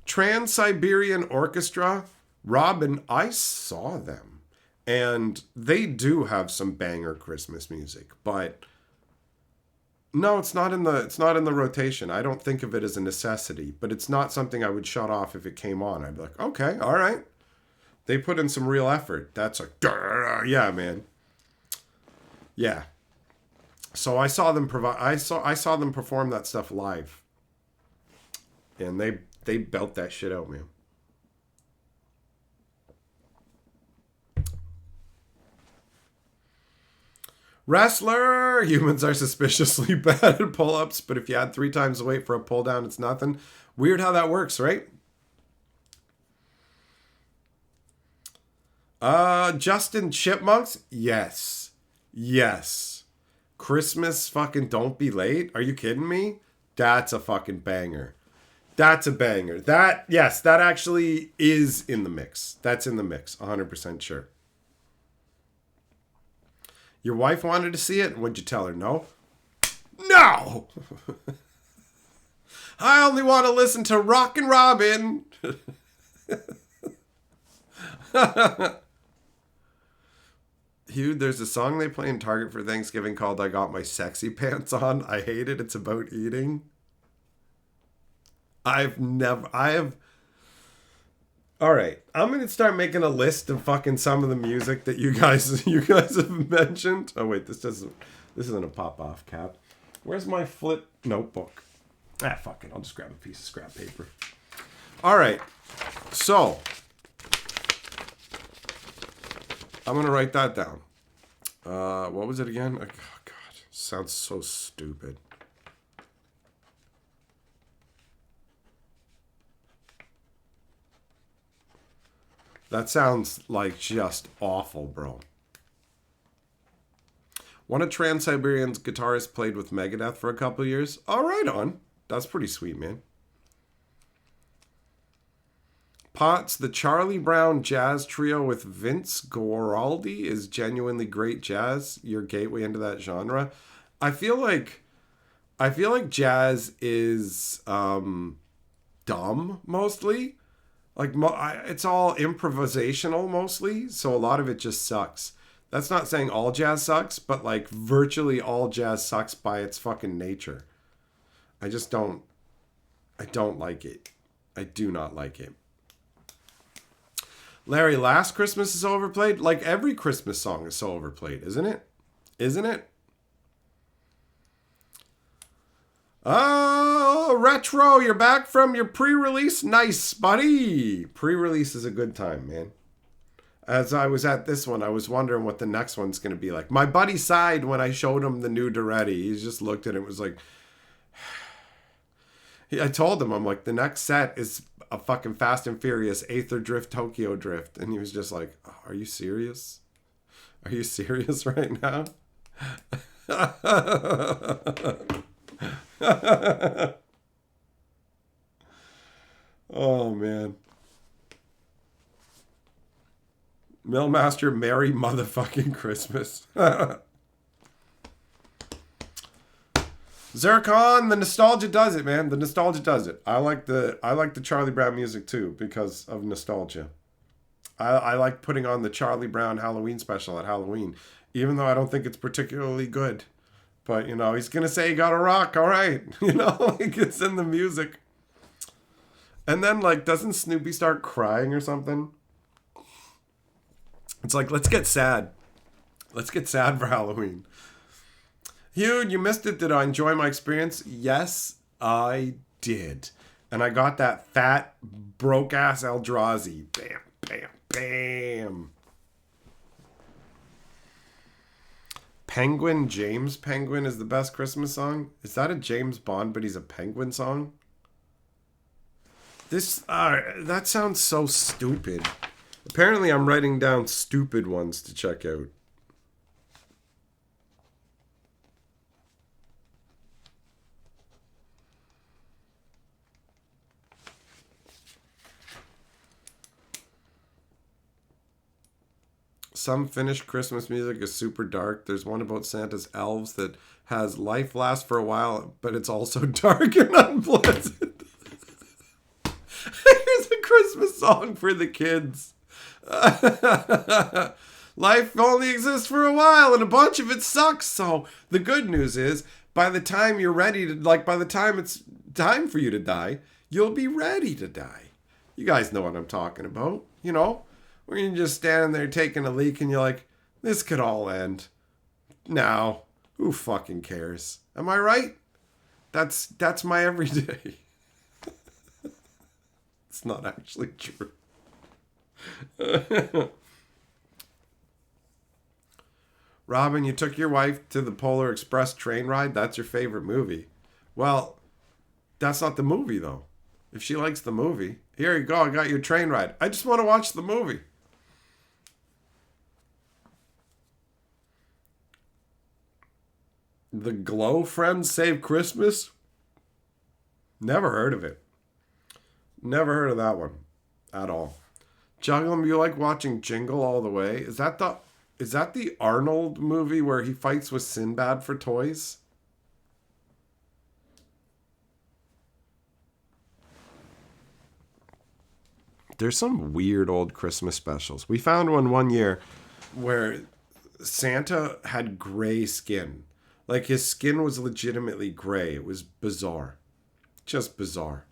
Trans-Siberian Orchestra, Robin, I saw them, and they do have some banger Christmas music, but no, it's not in the rotation. I don't think of it as a necessity, but it's not something I would shut off if it came on. I'd be like, okay, all right. They put in some real effort. That's like, yeah, man. Yeah. So I saw them perform that stuff live, and they belt that shit out, man. Wrestler! Humans are suspiciously bad at pull-ups, but if you add 3 times the weight for a pull-down, it's nothing. Weird how that works, right? Justin Chipmunks? Yes. Yes. Christmas fucking Don't Be Late? Are you kidding me? That's a fucking banger. That's a banger. That actually is in the mix. That's in the mix. 100% sure. Your wife wanted to see it? What'd you tell her? No? No! I only want to listen to Rockin' Robin. Hugh, there's a song they play in Target for Thanksgiving called I Got My Sexy Pants On. I hate it. It's about eating. All right, I'm going to start making a list of fucking some of the music that you guys have mentioned. Oh wait, this isn't a pop-off cap. Where's my flip notebook? Fuck it. I'll just grab a piece of scrap paper. All right. So, I'm going to write that down. What was it again? Oh, God. Sounds so stupid. That sounds like just awful, bro. One of Trans-Siberian's guitarists played with Megadeth for a couple years. All right, on. That's pretty sweet, man. Potts, the Charlie Brown jazz trio with Vince Guaraldi is genuinely great jazz. Your gateway into that genre. I feel like jazz is dumb mostly. Like it's all improvisational mostly, so a lot of it just sucks. That's not saying all jazz sucks, but like virtually all jazz sucks by its fucking nature. I don't like it. I do not like it. Larry, Last Christmas is so overplayed? Like every Christmas song is so overplayed, isn't it? Isn't it? Oh, Retro, you're back from your pre-release? Nice, buddy. Pre-release is a good time, man. As I was at this one, I was wondering what the next one's going to be like. My buddy sighed when I showed him the new Duretti. He just looked at it and was like... I told him, I'm like, the next set is a fucking Fast and Furious Aether Drift Tokyo Drift. And he was just like, oh, are you serious? Are you serious right now? Oh, man. Millmaster, Merry Motherfucking Christmas. Zircon, the nostalgia does it, man. The nostalgia does it. I like the Charlie Brown music too because of nostalgia. I like putting on the Charlie Brown Halloween special at Halloween, even though I don't think it's particularly good. But you know, he's gonna say he got a rock, all right. You know, like it's in the music. And then like, doesn't Snoopy start crying or something? It's like, let's get sad. Let's get sad for Halloween. Hugh, you missed it. Did I enjoy my experience? Yes, I did. And I got that fat, broke-ass Eldrazi. Bam, bam, bam. Penguin, James Penguin is the best Christmas song? Is that a James Bond, but he's a penguin song? That sounds so stupid. Apparently, I'm writing down stupid ones to check out. Some Finnish Christmas music is super dark. There's one about Santa's elves that has life lasts for a while, but it's also dark and unpleasant. Here's a Christmas song for the kids. Life only exists for a while and a bunch of it sucks. So the good news is by the time you're ready to, like by the time it's time for you to die, you'll be ready to die. You guys know what I'm talking about, you know? When you're just standing there taking a leak and you're like, this could all end. Now, who fucking cares? Am I right? That's my everyday. It's not actually true. Robin, you took your wife to the Polar Express train ride? That's your favorite movie. Well, that's not the movie, though. If she likes the movie, here you go, I got your train ride. I just want to watch the movie. The Glow Friends Save Christmas? Never heard of it. Never heard of that one at all. Jugglem, you like watching Jingle All the Way? Is that the Arnold movie where he fights with Sinbad for toys? There's some weird old Christmas specials. We found one year where Santa had gray skin. Like his skin was legitimately gray. It was bizarre. Just bizarre.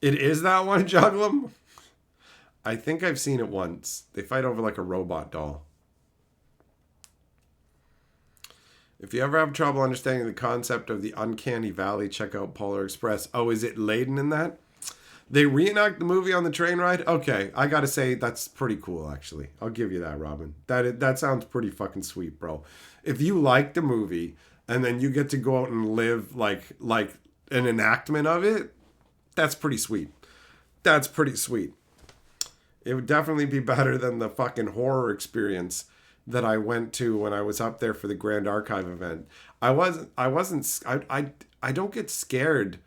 It is that one, Jugglem? I think I've seen it once. They fight over like a robot doll. If you ever have trouble understanding the concept of the Uncanny Valley, check out Polar Express. Oh, is it Layden in that? They reenact the movie on the train ride? Okay, I gotta say, that's pretty cool, actually. I'll give you that, Robin. That sounds pretty fucking sweet, bro. If you like the movie, and then you get to go out and live like an enactment of it, that's pretty sweet. That's pretty sweet. It would definitely be better than the fucking horror experience that I went to when I was up there for the Grand Archive event. I don't get scared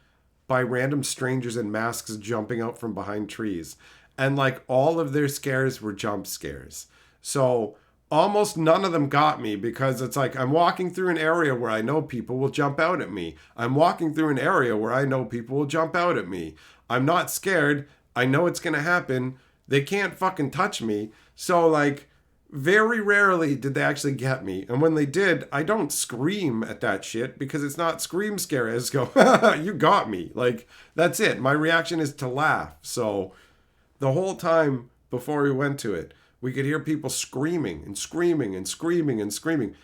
by random strangers in masks jumping out from behind trees. And like all of their scares were jump scares. So almost none of them got me because it's like I'm walking through an area where I know people will jump out at me. I'm walking through an area where I know people will jump out at me. I'm not scared. I know it's going to happen. They can't fucking touch me. So like very rarely did they actually get me. And when they did, I don't scream at that shit because it's not scream scare. I just go, you got me. Like that's it. My reaction is to laugh. So the whole time before we went to it, we could hear people screaming and screaming and screaming and screaming.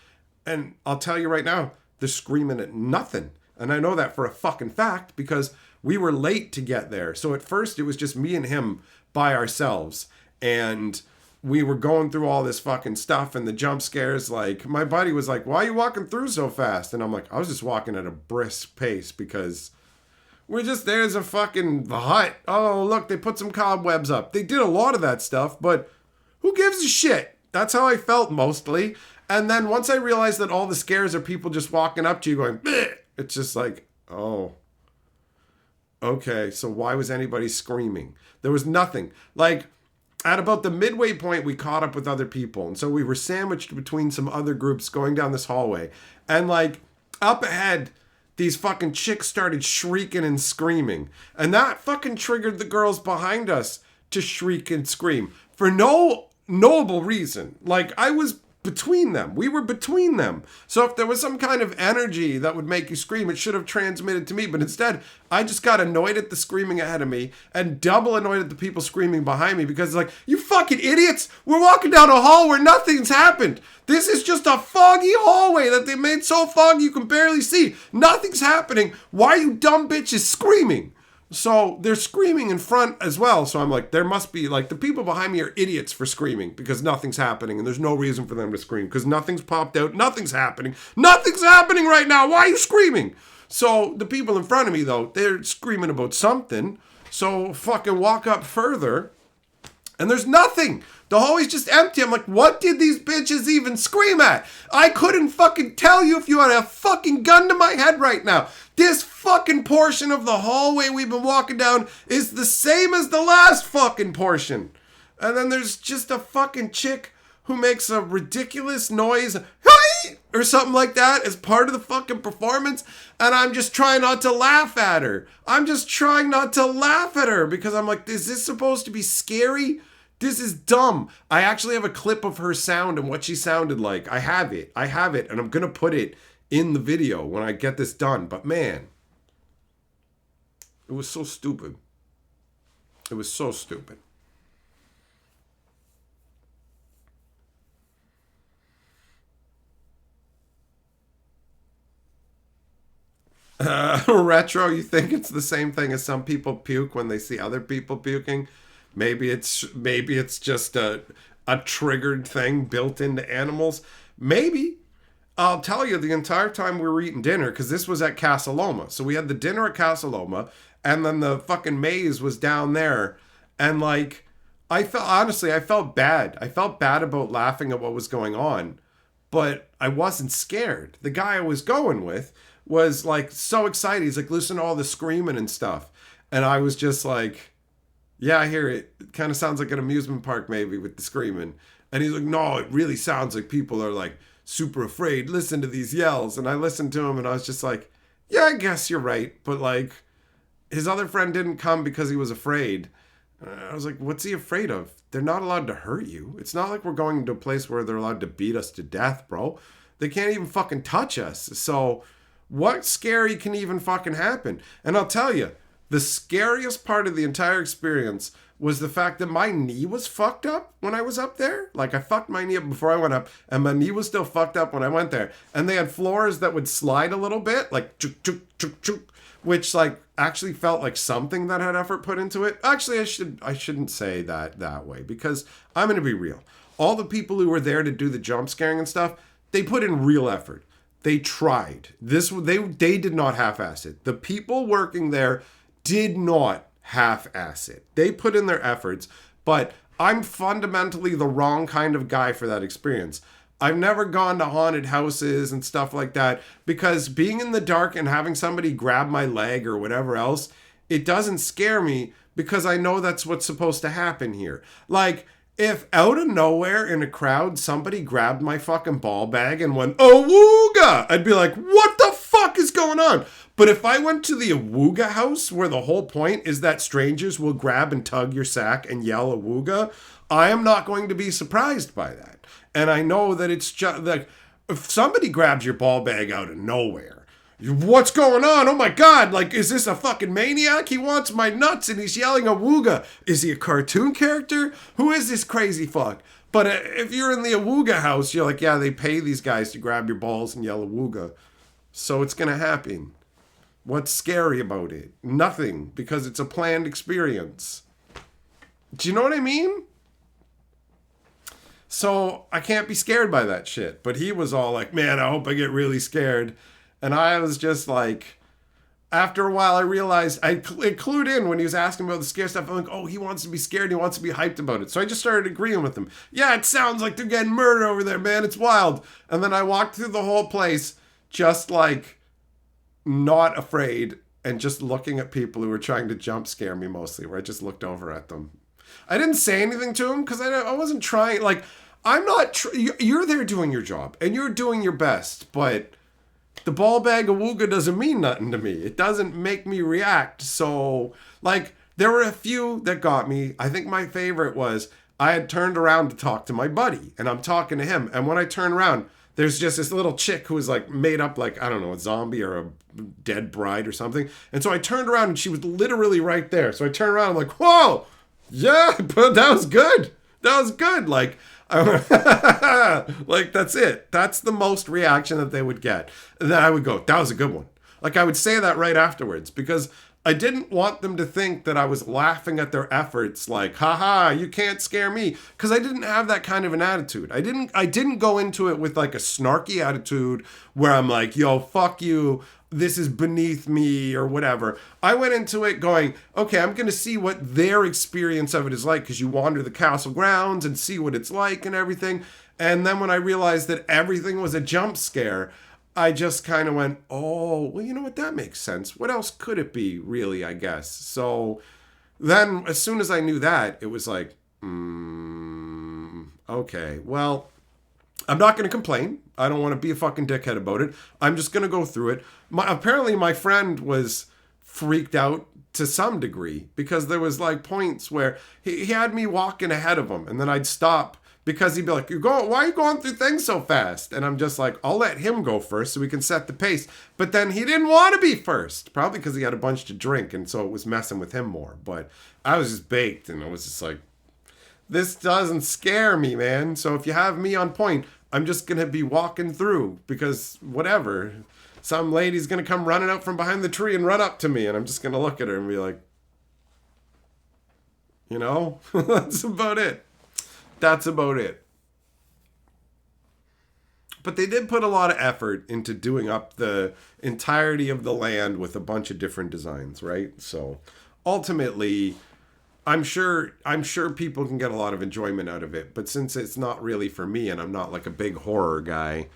And I'll tell you right now, they're screaming at nothing. And I know that for a fucking fact because we were late to get there. So at first it was just me and him by ourselves. And we were going through all this fucking stuff and the jump scares. Like my buddy was like, why are you walking through so fast? And I'm like, I was just walking at a brisk pace because we're just, there's a fucking hut. Oh, look, they put some cobwebs up. They did a lot of that stuff, but who gives a shit? That's how I felt mostly. And then once I realized that all the scares are people just walking up to you going, bleh, it's just like, oh, okay. So why was anybody screaming? There was nothing. Like at about the midway point, we caught up with other people. And so we were sandwiched between some other groups going down this hallway. And like up ahead, these fucking chicks started shrieking and screaming. And that fucking triggered the girls behind us to shriek and scream for no knowable reason. Like I was between them. We were between them. So if there was some kind of energy that would make you scream, it should have transmitted to me. But instead, I just got annoyed at the screaming ahead of me and double annoyed at the people screaming behind me because it's like, you fucking idiots. We're walking down a hall where nothing's happened. This is just a foggy hallway that they made so foggy you can barely see. Nothing's happening. Why are you dumb bitches screaming? So they're screaming in front as well. So I'm like, there must be like the people behind me are idiots for screaming because nothing's happening and there's no reason for them to scream because nothing's popped out. Nothing's happening. Nothing's happening right now. Why are you screaming? So the people in front of me though, they're screaming about something. So fucking walk up further and there's nothing. The hallway's just empty. I'm like, what did these bitches even scream at? I couldn't fucking tell you if you had a fucking gun to my head right now. This fucking portion of the hallway we've been walking down is the same as the last fucking portion. And then there's just a fucking chick who makes a ridiculous noise, hey, or something like that as part of the fucking performance. And I'm just trying not to laugh at her. I'm just trying not to laugh at her because I'm like, is this supposed to be scary? This is dumb. I actually have a clip of her sound and what she sounded like. I have it. And I'm going to put it in the video when I get this done. But man, it was so stupid. It was so stupid. Retro, you think it's the same thing as some people puke when they see other people puking? Maybe it's just a triggered thing built into animals. Maybe. I'll tell you, the entire time we were eating dinner, because this was at Casa Loma. So we had the dinner at Casa Loma, and then the fucking maze was down there. And like, I felt bad. I felt bad about laughing at what was going on, but I wasn't scared. The guy I was going with was like so excited. He's like, listen to all the screaming and stuff. And I was just like, yeah, I hear it. It kind of sounds like an amusement park maybe with the screaming. And he's like, no, it really sounds like people are like super afraid. Listen to these yells. And I listened to him and I was just like, yeah, I guess you're right. But like his other friend didn't come because he was afraid. I was like, what's he afraid of? They're not allowed to hurt you. It's not like we're going to a place where they're allowed to beat us to death, bro. They can't even fucking touch us. So what scary can even fucking happen? And I'll tell you, the scariest part of the entire experience was the fact that my knee was fucked up when I was up there. Like I fucked my knee up before I went up and my knee was still fucked up when I went there. And they had floors that would slide a little bit, like chuk, chuk, chuk, chuk, which like actually felt like something that had effort put into it. Actually, I shouldn't say that way because I'm going to be real. All the people who were there to do the jump scaring and stuff, they put in real effort. They tried. They did not half-ass it. The people working there did not half-ass it. They put in their efforts, but I'm fundamentally the wrong kind of guy for that experience. I've never gone to haunted houses and stuff like that because being in the dark and having somebody grab my leg or whatever else, it doesn't scare me because I know that's what's supposed to happen here. Like, if out of nowhere in a crowd somebody grabbed my fucking ball bag and went, awooga, I'd be like, what the fuck is going on? But if I went to the awooga house where the whole point is that strangers will grab and tug your sack and yell awooga, I am not going to be surprised by that. And I know that it's just like, if somebody grabs your ball bag out of nowhere, what's going on? Oh my God, like, is this a fucking maniac? He wants my nuts and he's yelling awooga. Is he a cartoon character? Who is this crazy fuck? But if you're in the awooga house, you're like, yeah, they pay these guys to grab your balls and yell awooga. So it's going to happen. What's scary about it? Nothing, because it's a planned experience. Do you know what I mean? So I can't be scared by that shit. But he was all like, man, I hope I get really scared. And I was just like, after a while, I realized it clued in when he was asking about the scare stuff. I'm like, oh, he wants to be scared. He wants to be hyped about it. So I just started agreeing with him. Yeah, it sounds like they're getting murdered over there, man. It's wild. And then I walked through the whole place just like not afraid and just looking at people who were trying to jump scare me mostly, where I just looked over at them. I didn't say anything to him because I wasn't trying. Like, I'm not. You're there doing your job and you're doing your best, but the ball bag awooga doesn't mean nothing to me. It doesn't make me react. So, like, there were a few that got me. I think my favorite was I had turned around to talk to my buddy, and I'm talking to him. And when I turn around, there's just this little chick who was like made up like, I don't know, a zombie or a dead bride or something. And so I turned around and she was literally right there. So I turned around, I'm like, whoa, yeah, but that was good. That was good. Like, like, that's it. That's the most reaction that they would get. And then I would go, that was a good one. Like, I would say that right afterwards because I didn't want them to think that I was laughing at their efforts, like, haha, you can't scare me. Because I didn't have that kind of an attitude. I didn't go into it with like a snarky attitude where I'm like, yo, fuck you, this is beneath me or whatever. I went into it going, okay, I'm going to see what their experience of it is like because you wander the castle grounds and see what it's like and everything. And then when I realized that everything was a jump scare, I just kind of went, oh, well, you know what? That makes sense. What else could it be, really, I guess? So then as soon as I knew that, it was like, okay, well, I'm not going to complain. I don't want to be a fucking dickhead about it. I'm just going to go through it. Apparently, my friend was freaked out to some degree because there was like points where he had me walking ahead of him and then I'd stop because he'd be like, why are you going through things so fast? And I'm just like, I'll let him go first so we can set the pace. But then he didn't want to be first, probably because he had a bunch to drink and so it was messing with him more. But I was just baked and I was just like, this doesn't scare me, man. So if you have me on point, I'm just going to be walking through because whatever. Some lady's going to come running out from behind the tree and run up to me. And I'm just going to look at her and be like, you know, that's about it. That's about it. But they did put a lot of effort into doing up the entirety of the land with a bunch of different designs, right? So ultimately, I'm sure people can get a lot of enjoyment out of it, but since it's not really for me and I'm not like a big horror guy,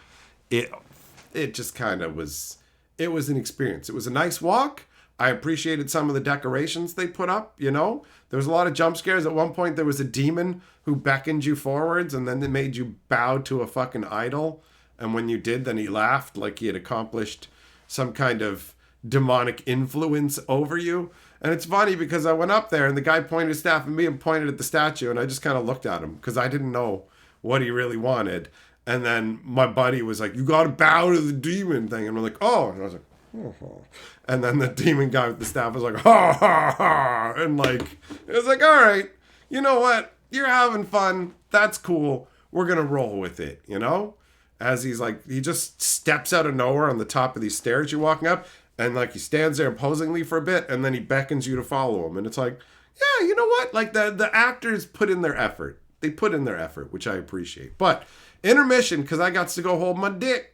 it just kind of was, it was an experience. It was a nice walk. I appreciated some of the decorations they put up, you know. There was a lot of jump scares. At one point there was a demon who beckoned you forwards and then they made you bow to a fucking idol. And when you did, then he laughed like he had accomplished some kind of demonic influence over you. And it's funny because I went up there and the guy pointed his staff at me and pointed at the statue and I just kind of looked at him because I didn't know what he really wanted. And then my buddy was like, you got to bow to the demon thing. And I'm like, oh. And I was like, oh. And then the demon guy with the staff was like, ha, ha, ha. And like, it was like, all right, you know what? You're having fun. That's cool. We're going to roll with it, you know? As he's like, he just steps out of nowhere on the top of these stairs you're walking up. And like he stands there imposingly for a bit and then he beckons you to follow him. And it's like, yeah, you know what? Like the actors put in their effort. They put in their effort, which I appreciate. But intermission, because I got to go hold my dick.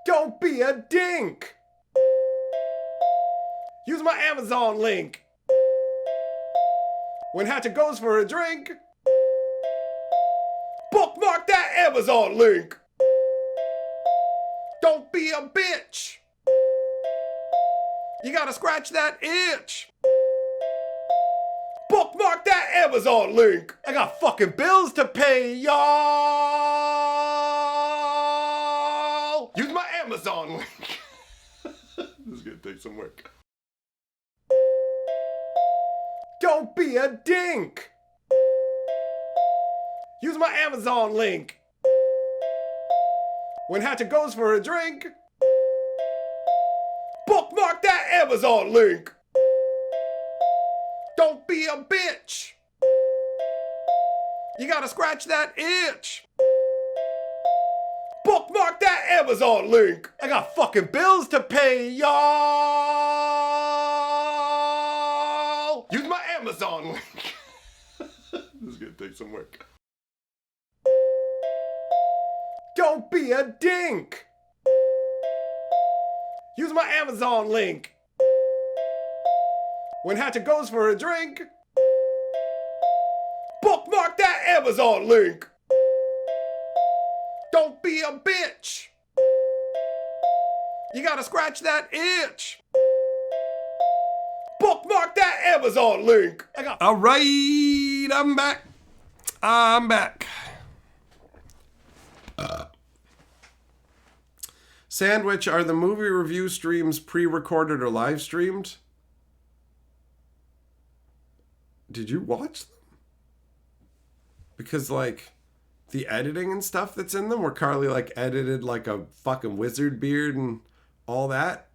Don't be a dink. Use my Amazon link. When Hatchet goes for a drink, bookmark that Amazon link. Don't be a bitch. You gotta scratch that itch. Bookmark that Amazon link. I got fucking bills to pay, y'all. Use my Amazon link. This is gonna take some work. Don't be a dink. Use my Amazon link. When Hatchet goes for a drink, bookmark that Amazon link. Don't be a bitch. You gotta scratch that itch. Bookmark that Amazon link. I got fucking bills to pay, y'all. Use my Amazon link. This is gonna take some work. Don't be a dink. Use my Amazon link. When Hatchet goes for a drink, bookmark that Amazon link. Don't be a bitch. You gotta scratch that itch. Bookmark that Amazon link. All right, I'm back. Sandwich, are the movie review streams pre-recorded or live streamed? Did you watch them? Because, like, the editing and stuff that's in them, where Carly, like, edited, like, a fucking wizard beard and all that.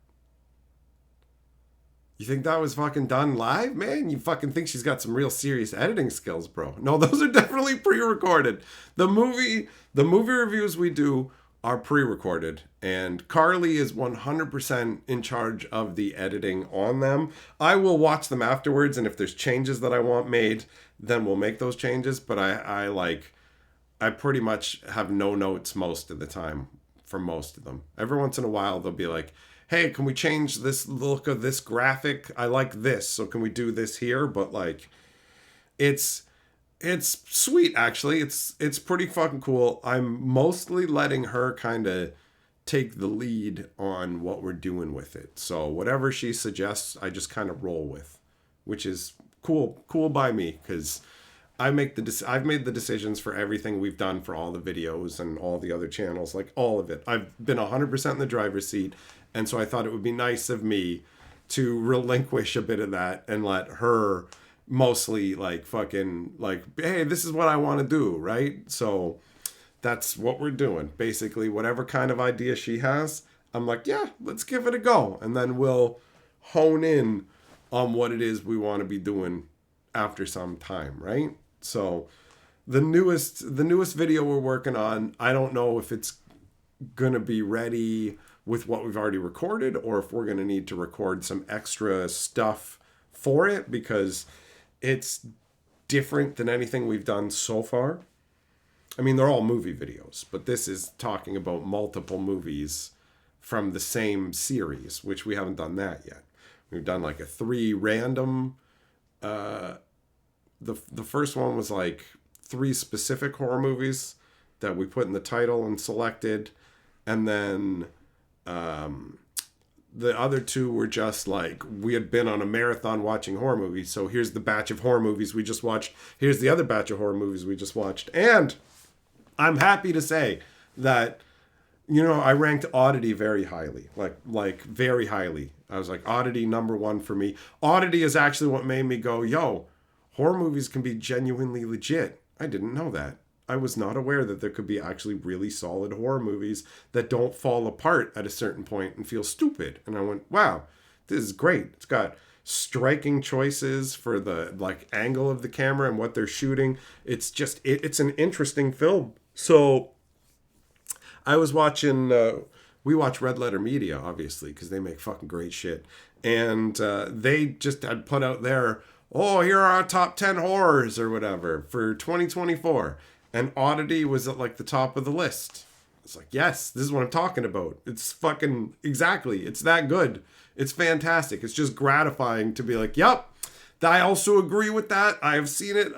You think that was fucking done live, man? You fucking think she's got some real serious editing skills, bro. No, those are definitely pre-recorded. The movie reviews we do are pre-recorded, and Carly is 100% in charge of the editing on them. I will watch them afterwards, and if there's changes that I want made, then we'll make those changes. But I pretty much have no notes most of the time for most of them. Every once in a while, they'll be like, hey, can we change this look of this graphic? I like this, so can we do this here? But, like, it's sweet, actually. It's pretty fucking cool. I'm mostly letting her kind of take the lead on what we're doing with it. So whatever she suggests, I just kind of roll with, which is cool by me, because I've made the decisions for everything we've done for all the videos and all the other channels, like all of it. I've been 100% in the driver's seat, and so I thought it would be nice of me to relinquish a bit of that and let her mostly, like, fucking, like, hey, this is what I want to do, right? So that's what we're doing. Basically, whatever kind of idea she has, I'm like, yeah, let's give it a go. And then we'll hone in on what it is we want to be doing after some time, right? So the newest video we're working on, I don't know if it's going to be ready with what we've already recorded, or if we're going to need to record some extra stuff for it, because it's different than anything we've done so far. I mean, they're all movie videos, but this is talking about multiple movies from the same series, which we haven't done that yet. We've done like a 3 random. The first one was like 3 specific horror movies that we put in the title and selected, and then the other 2 were just like, we had been on a marathon watching horror movies. So here's the batch of horror movies we just watched. Here's the other batch of horror movies we just watched. And I'm happy to say that, you know, I ranked Oddity very highly, like very highly. I was like, Oddity #1 for me. Oddity is actually what made me go, yo, horror movies can be genuinely legit. I didn't know that. I was not aware that there could be actually really solid horror movies that don't fall apart at a certain point and feel stupid. And I went, wow, this is great. It's got striking choices for the, like, angle of the camera and what they're shooting. It's just, it's an interesting film. So I was watching, we watch Red Letter Media, obviously, because they make fucking great shit. And they just had put out there, oh, here are our top 10 horrors or whatever for 2024. And Oddity was at, like, the top of the list. It's like, yes, this is what I'm talking about. It's fucking, exactly. It's that good. It's fantastic. It's just gratifying to be like, yep, I also agree with that. I have seen it,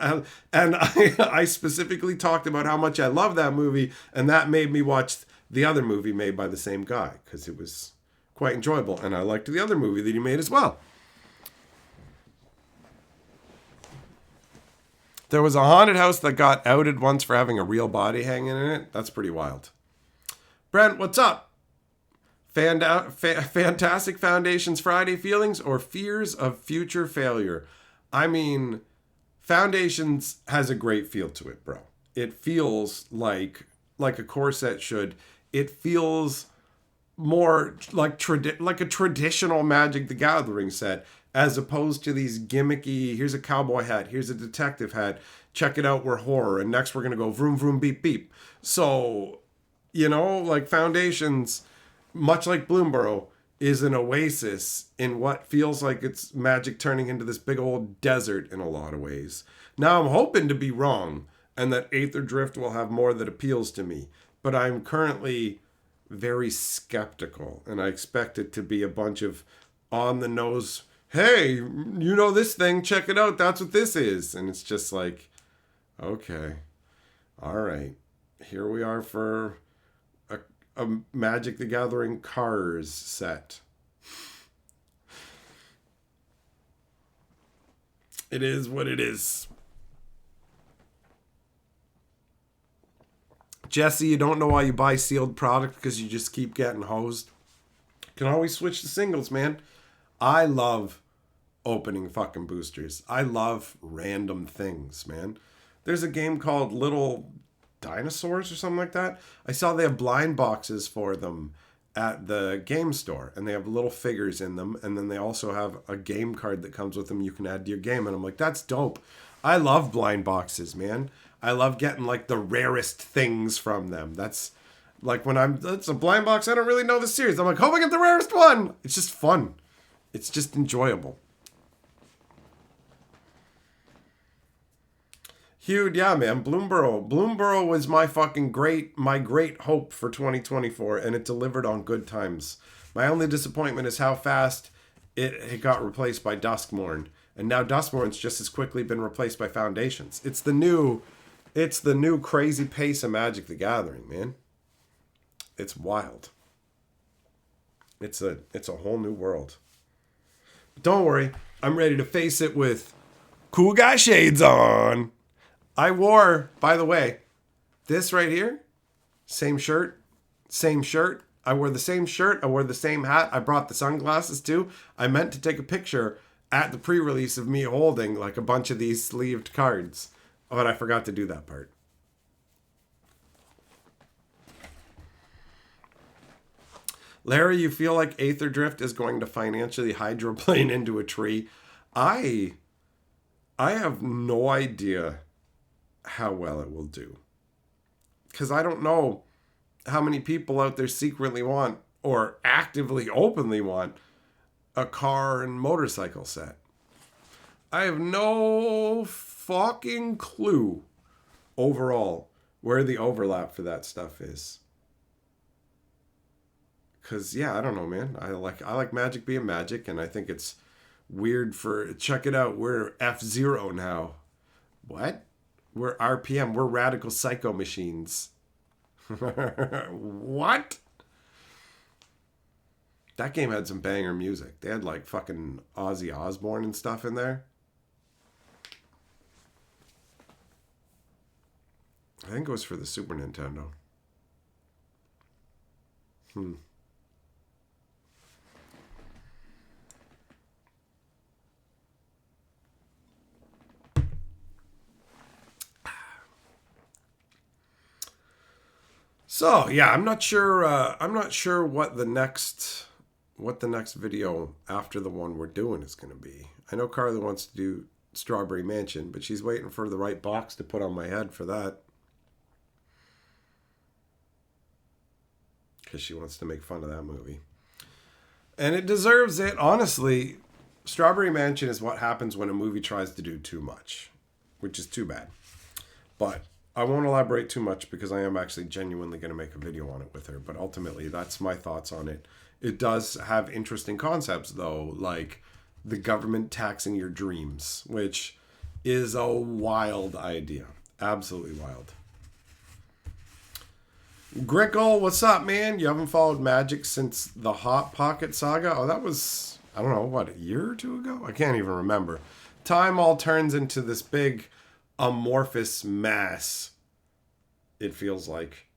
and I specifically talked about how much I love that movie, and that made me watch the other movie made by the same guy because it was quite enjoyable, and I liked the other movie that he made as well. There was a haunted house that got outed once for having a real body hanging in it. That's pretty wild. Brent, what's up? Fantastic Foundations Friday feelings or fears of future failure? I mean, Foundations has a great feel to it, bro. It feels like a core set should. It feels more like a traditional Magic the Gathering set, as opposed to these gimmicky, here's a cowboy hat, here's a detective hat, check it out, we're horror, and next we're going to go vroom, vroom, beep, beep. So, like Foundations, much like Bloomborough, is an oasis in what feels like it's Magic turning into this big old desert in a lot of ways. Now, I'm hoping to be wrong, and that Aether Drift will have more that appeals to me, but I'm currently very skeptical, and I expect it to be a bunch of on-the-nose, hey, this thing, check it out, that's what this is. And it's just like, okay, all right, here we are for a Magic the Gathering Cars set. It is what it is. Jesse, you don't know why you buy sealed product because you just keep getting hosed. Can always switch to singles, man. I love opening fucking boosters. I love random things, man. There's a game called Little Dinosaurs or something like that. I saw they have blind boxes for them at the game store, and they have little figures in them, and then they also have a game card that comes with them you can add to your game, and I'm like, that's dope. I love blind boxes, man. I love getting like the rarest things from them. That's like when it's a blind box, I don't really know the series. I'm like, hope I get the rarest one. It's just fun. It's just enjoyable. Hugh, yeah, man. Bloomborough was my great hope for 2024, and it delivered on good times. My only disappointment is how fast it got replaced by Duskmourn. And now Duskmourn's just as quickly been replaced by Foundations. It's the new crazy pace of Magic the Gathering, man. It's wild. It's a whole new world. But don't worry, I'm ready to face it with cool guy shades on. I wore, by the way, this right here, same shirt. I wore the same shirt. I wore the same hat. I brought the sunglasses too. I meant to take a picture at the pre-release of me holding like a bunch of these sleeved cards, but I forgot to do that part. Larry, you feel like Aether Drift is going to financially hydroplane into a tree? I have no idea how well it will do, because I don't know how many people out there secretly want or actively openly want a car and motorcycle set. I have no fucking clue overall where the overlap for that stuff is. Cause yeah, I don't know, man. I like Magic being Magic, and I think it's weird check it out, we're F-Zero now. What? We're RPM, we're Radical Psycho Machines. What? That game had some banger music. They had like fucking Ozzy Osbourne and stuff in there. I think it was for the Super Nintendo. So yeah, I'm not sure what the next video after the one we're doing is going to be. I know Carly wants to do Strawberry Mansion, but she's waiting for the right box to put on my head for that, because she wants to make fun of that movie, and it deserves it. Honestly, Strawberry Mansion is what happens when a movie tries to do too much, which is too bad. But I won't elaborate too much because I am actually genuinely going to make a video on it with her. But ultimately, that's my thoughts on it. It does have interesting concepts, though, like the government taxing your dreams, which is a wild idea. Absolutely wild. Grickle, what's up, man? You haven't followed Magic since the Hot Pocket saga? Oh, that was, I don't know, what, a year or two ago? I can't even remember. Time all turns into this big amorphous mass, it feels like,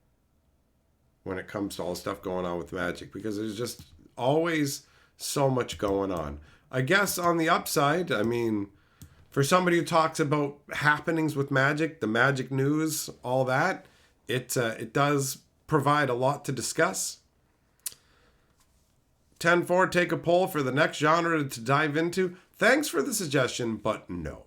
when it comes to all the stuff going on with Magic, because there's just always so much going on. I guess on the upside, I mean, for somebody who talks about happenings with Magic, the Magic news, all that, it does provide a lot to discuss. 10-4, take a poll for the next genre to dive into. Thanks for the suggestion, but no.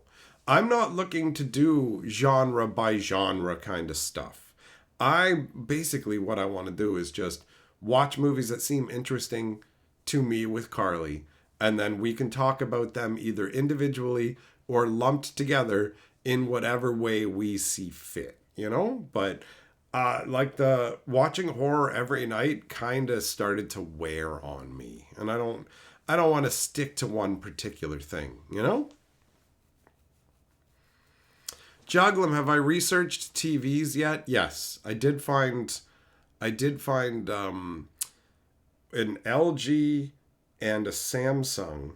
I'm not looking to do genre by genre kind of stuff. Basically what I want to do is just watch movies that seem interesting to me with Carly, and then we can talk about them either individually or lumped together in whatever way we see fit, you know? But like the watching horror every night kind of started to wear on me, and I don't want to stick to one particular thing, you know? Juglum, have I researched TVs yet? Yes, I did find an LG and a Samsung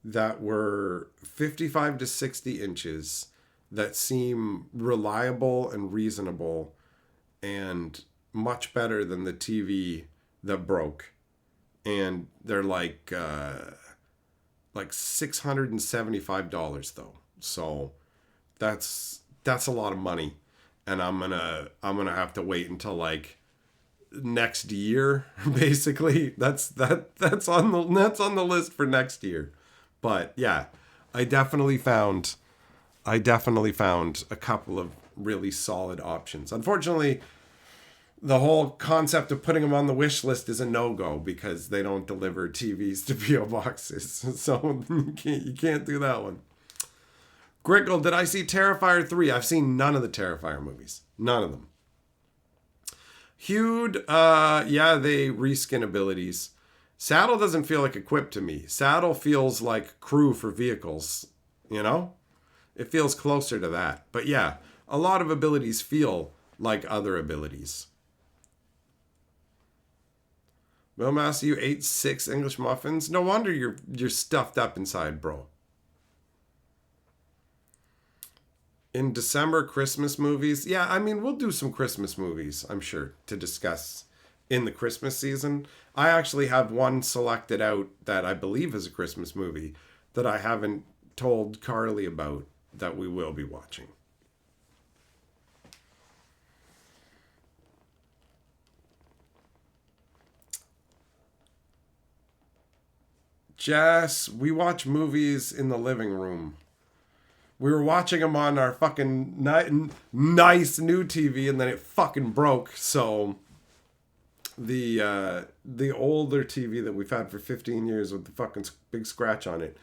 that were 55 to 60 inches that seem reliable and reasonable and much better than the TV that broke. And they're like $675 though. So that's a lot of money, and I'm gonna have to wait until like next year. Basically, that's on the list for next year. But yeah, I definitely found a couple of really solid options. Unfortunately, the whole concept of putting them on the wish list is a no-go because they don't deliver TVs to PO boxes. So you can't do that one. Grickle, did I see Terrifier 3? I've seen none of the Terrifier movies. None of them. Hewed, yeah, they reskin abilities. Saddle doesn't feel like equipped to me. Saddle feels like crew for vehicles, you know? It feels closer to that. But yeah, a lot of abilities feel like other abilities. Millmaster, you ate 6 English muffins? No wonder you're stuffed up inside, bro. In December, Christmas movies. Yeah, I mean, we'll do some Christmas movies, I'm sure, to discuss in the Christmas season. I actually have one selected out that I believe is a Christmas movie that I haven't told Carly about that we will be watching. Jess, we watch movies in the living room. We were watching them on our fucking nice new TV, and then it fucking broke. So the older TV that we've had for 15 years with the fucking big scratch on it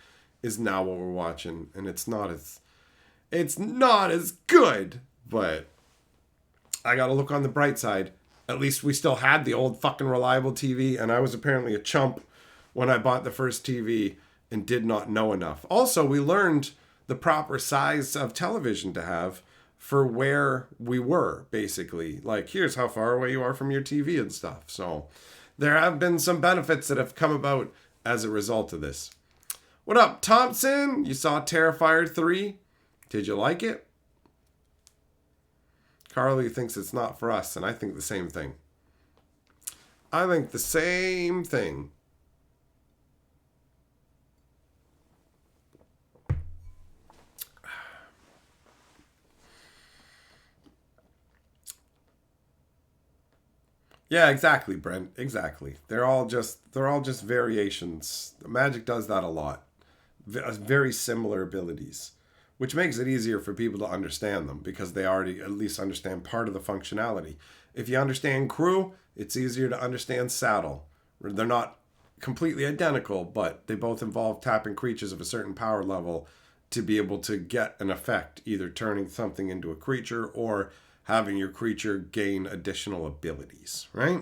is now what we're watching, and it's not as good. But I gotta look on the bright side. At least we still had the old fucking reliable TV, and I was apparently a chump when I bought the first TV and did not know enough. Also, we learned the proper size of television to have for where we were, basically. Like, here's how far away you are from your TV and stuff. So there have been some benefits that have come about as a result of this. What up, Thompson? You saw Terrifier 3? Did you like it? Carly thinks it's not for us, and I think the same thing. I think the same thing. Yeah, exactly, Brent. Exactly. They're all just variations. Magic does that a lot. Very similar abilities, which makes it easier for people to understand them because they already at least understand part of the functionality. If you understand crew, it's easier to understand saddle. They're not completely identical, but they both involve tapping creatures of a certain power level to be able to get an effect, either turning something into a creature or having your creature gain additional abilities, right?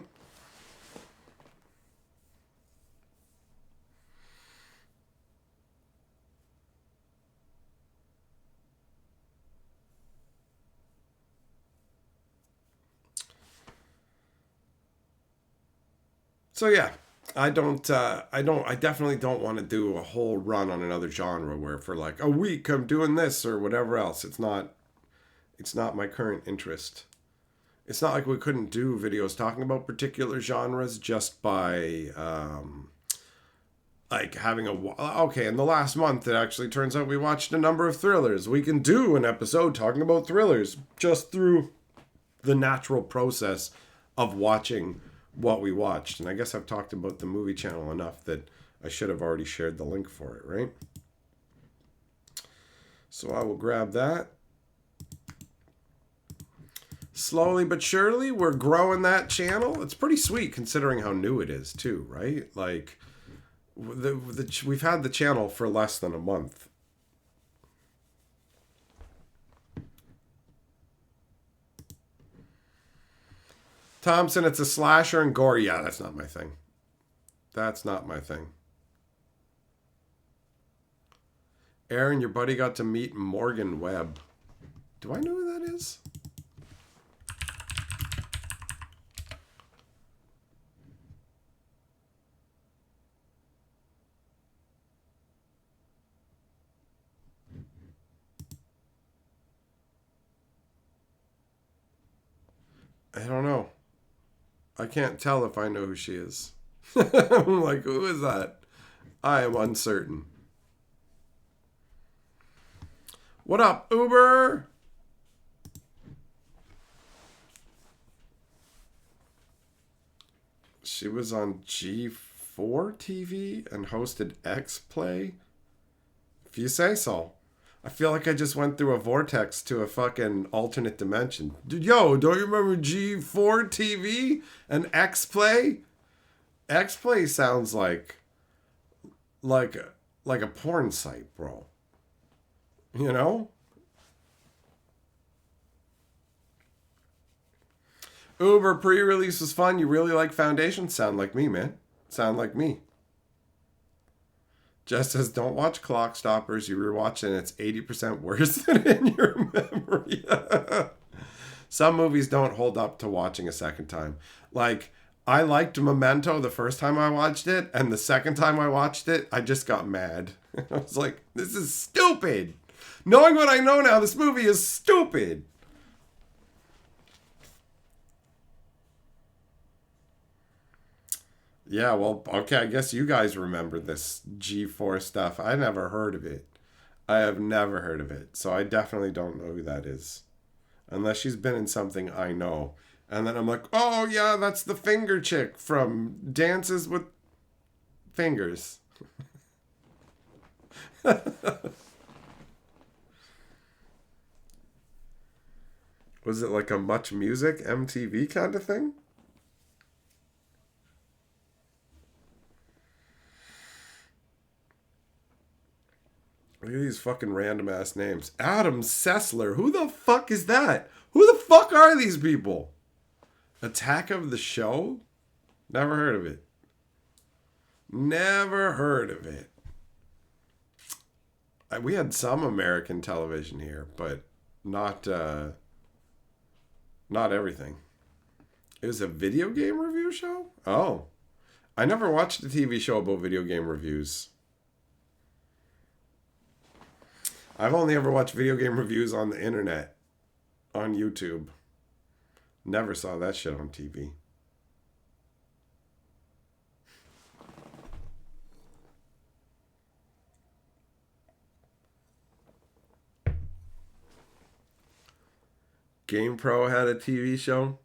So yeah, I definitely don't want to do a whole run on another genre where for like a week I'm doing this or whatever else. It's not my current interest. It's not like we couldn't do videos talking about particular genres just by like having a okay. In the last month, it actually turns out we watched a number of thrillers. We can do an episode talking about thrillers just through the natural process of watching what we watched. And I guess I've talked about the movie channel enough that I should have already shared the link for it, right? So I will grab that. Slowly but surely, we're growing that channel. It's pretty sweet considering how new it is, too, right? Like, we've had the channel for less than a month. Thompson, it's a slasher and gore. Yeah, that's not my thing. That's not my thing. Aaron, your buddy got to meet Morgan Webb. Do I know who that is? I don't know. I can't tell if I know who she is. I'm like, who is that? I am uncertain. What up, Uber? She was on G4 TV and hosted X Play. If you say so. I feel like I just went through a vortex to a fucking alternate dimension. Dude, yo, don't you remember G4 TV and X Play? X Play sounds like a porn site, bro. You know? Uber pre-release was fun. You really like Foundation? Sound like me, man. Sound like me. Just says, don't watch Clock Stoppers. You rewatch it and it's 80% worse than in your memory. Some movies don't hold up to watching a second time. Like, I liked Memento the first time I watched it, and the second time I watched it, I just got mad. I was like, this is stupid. Knowing what I know now, this movie is stupid. Yeah, well, okay, I guess you guys remember this G4 stuff. I never heard of it. I have never heard of it. So I definitely don't know who that is. Unless she's been in something I know. And then I'm like, oh, yeah, that's the finger chick from Dances with Fingers. Was it like a Much Music MTV kind of thing? Look at these fucking random ass names. Adam Sessler. Who the fuck is that? Who the fuck are these people? Attack of the Show? Never heard of it. Never heard of it. We had some American television here, but not everything. It was a video game review show? Oh. I never watched a TV show about video game reviews. I've only ever watched video game reviews on the internet. On YouTube. Never saw that shit on TV. GamePro had a TV show.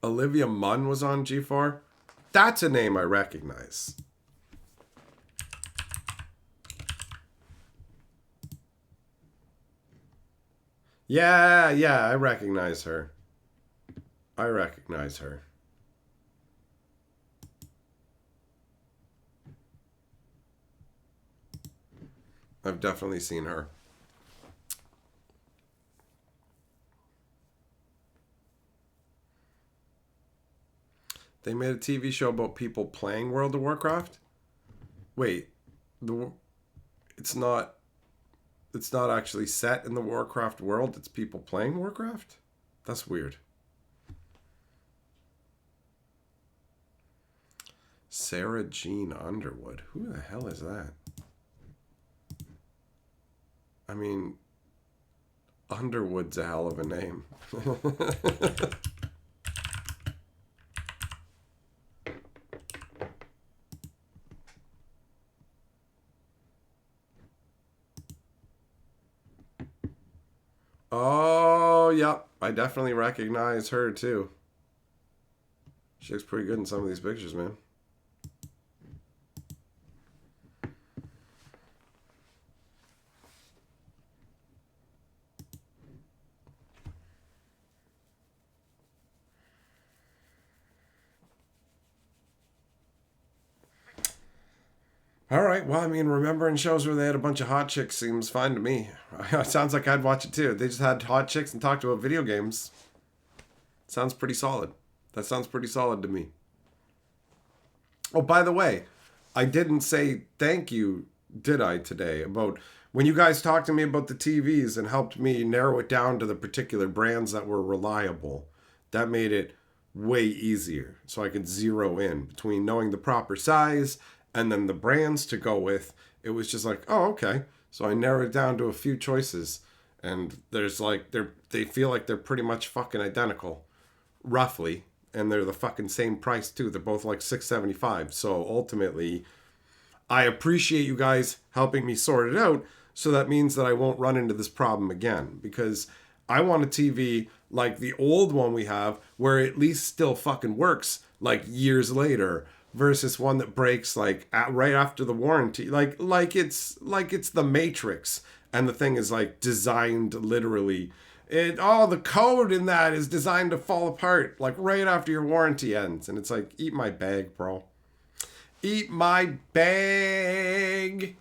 Olivia Munn was on G4. That's a name I recognize. Yeah, I recognize her. I recognize her. I've definitely seen her. They made a TV show about people playing World of Warcraft? Wait, it's not actually set in the Warcraft world. It's people playing Warcraft? That's weird. Sarah Jean Underwood. Who the hell is that? I mean, Underwood's a hell of a name. Oh, yep. I definitely recognize her, too. She looks pretty good in some of these pictures, man. All right. Well, I mean, remembering shows where they had a bunch of hot chicks seems fine to me. It sounds like I'd watch it too. They just had hot chicks and talked about video games. Sounds pretty solid. That sounds pretty solid to me. Oh, by the way, I didn't say thank you, did I, today? About when you guys talked to me about the TVs and helped me narrow it down to the particular brands that were reliable. That made it way easier. So I could zero in between knowing the proper size and then the brands to go with. It was just like, oh, okay. So I narrowed it down to a few choices. And there's like, they feel like they're pretty much fucking identical, roughly. And they're the fucking same price too. They're both like $6.75. So ultimately, I appreciate you guys helping me sort it out. So that means that I won't run into this problem again. Because I want a TV like the old one we have, where it at least still fucking works like years later, versus one that breaks like right after the warranty. Like it's the Matrix, and the thing is like designed literally. The code in that is designed to fall apart like right after your warranty ends, and it's like, eat my bag, bro. Eat my bag.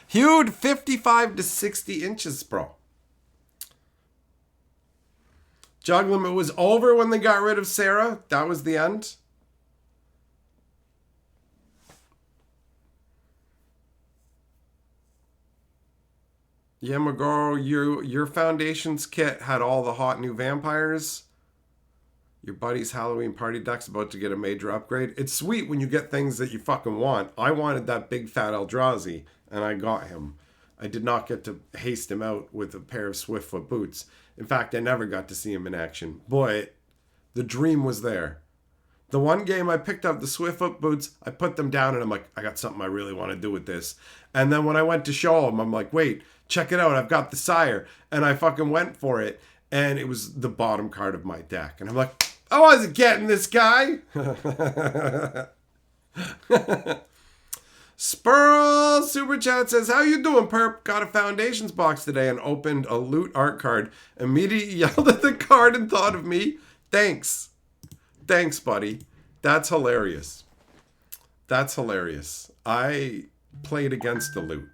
Huge 55 to 60 inches, bro. Jug limit was over when they got rid of Sarah. That was the end. Yeah, McGraw, your Foundations kit had all the hot new vampires. Your buddy's Halloween party deck's about to get a major upgrade. It's sweet when you get things that you fucking want. I wanted that big fat Eldrazi, and I got him. I did not get to haste him out with a pair of Swiftfoot boots. In fact, I never got to see him in action. Boy, the dream was there. The one game I picked up the Swiftfoot boots, I put them down, and I'm like, I got something I really want to do with this. And then when I went to show him, I'm like, wait, check it out. I've got the Sire. And I fucking went for it. And it was the bottom card of my deck. And I'm like, I wasn't getting this guy. Spurl Super Chat says, how you doing, perp? Got a Foundations box today and opened a loot art card. Immediately yelled at the card and thought of me. Thanks. Thanks, buddy. That's hilarious. That's hilarious. I played against the loot.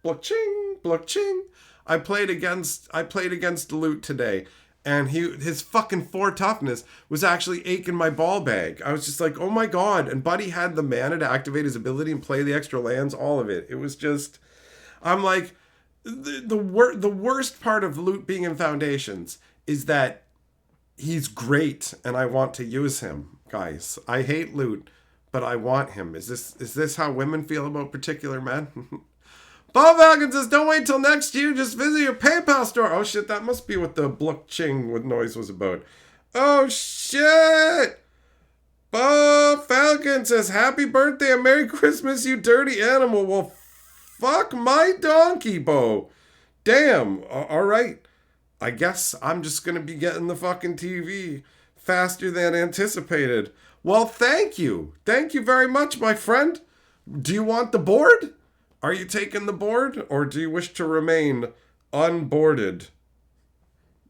Block-ching, block-ching. I played against the loot today, and his fucking 4 toughness was actually aching my ball bag. I was just like, oh my god. And Buddy had the mana to activate his ability and play the extra lands, all of it. It was just, I'm like, the worst part of loot being in Foundations is that he's great, and I want to use him, guys. I hate loot, but I want him. Is this how women feel about particular men? Bob Falcon says, don't wait till next year. Just visit your PayPal store. Oh, shit. That must be what the blook-ching with noise was about. Oh, shit. Bob Falcon says, happy birthday and Merry Christmas, you dirty animal. Well, fuck my donkey, Bo. Damn. All right. I guess I'm just going to be getting the fucking TV faster than anticipated. Well, thank you. Thank you very much, my friend. Do you want the board? Are you taking the board, or do you wish to remain unboarded?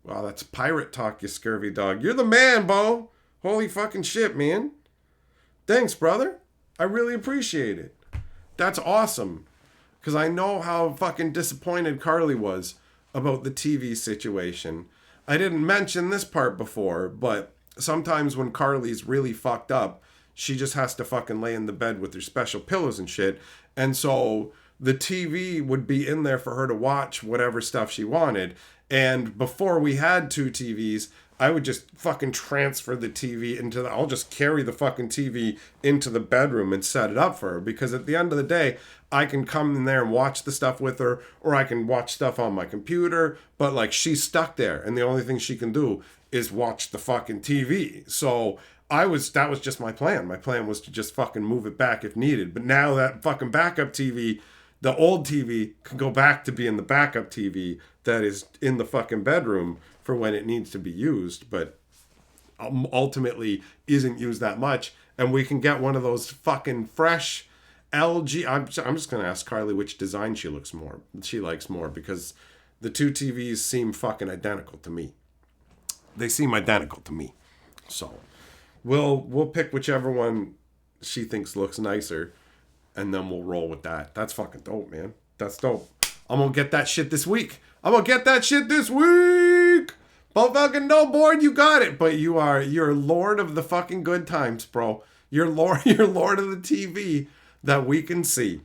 Wow, that's pirate talk, you scurvy dog. You're the man, Bo. Holy fucking shit, man. Thanks, brother. I really appreciate it. That's awesome. Because I know how fucking disappointed Carly was about the TV situation. I didn't mention this part before, but sometimes when Carly's really fucked up, she just has to fucking lay in the bed with her special pillows and shit. And so the TV would be in there for her to watch whatever stuff she wanted. And before we had 2 TVs, I would just fucking transfer the TV into I'll just carry the fucking TV into the bedroom and set it up for her, because at the end of the day, I can come in there and watch the stuff with her, or I can watch stuff on my computer, but like she's stuck there and the only thing she can do is watch the fucking TV. So that was just my plan. My plan was to just fucking move it back if needed. But now that fucking backup TV, the old TV, can go back to being the backup TV that is in the fucking bedroom for when it needs to be used, but ultimately isn't used that much. And we can get one of those fucking fresh LG. I'm just going to ask Carly which design she likes more, because the two TVs seem fucking identical to me. They seem identical to me. So we'll pick whichever one she thinks looks nicer, and then we'll roll with that. That's fucking dope, man. That's dope. I'm gonna get that shit this week. But fucking no, board, you got it. But you're lord of the fucking good times, bro. You're lord of the TV that we can see.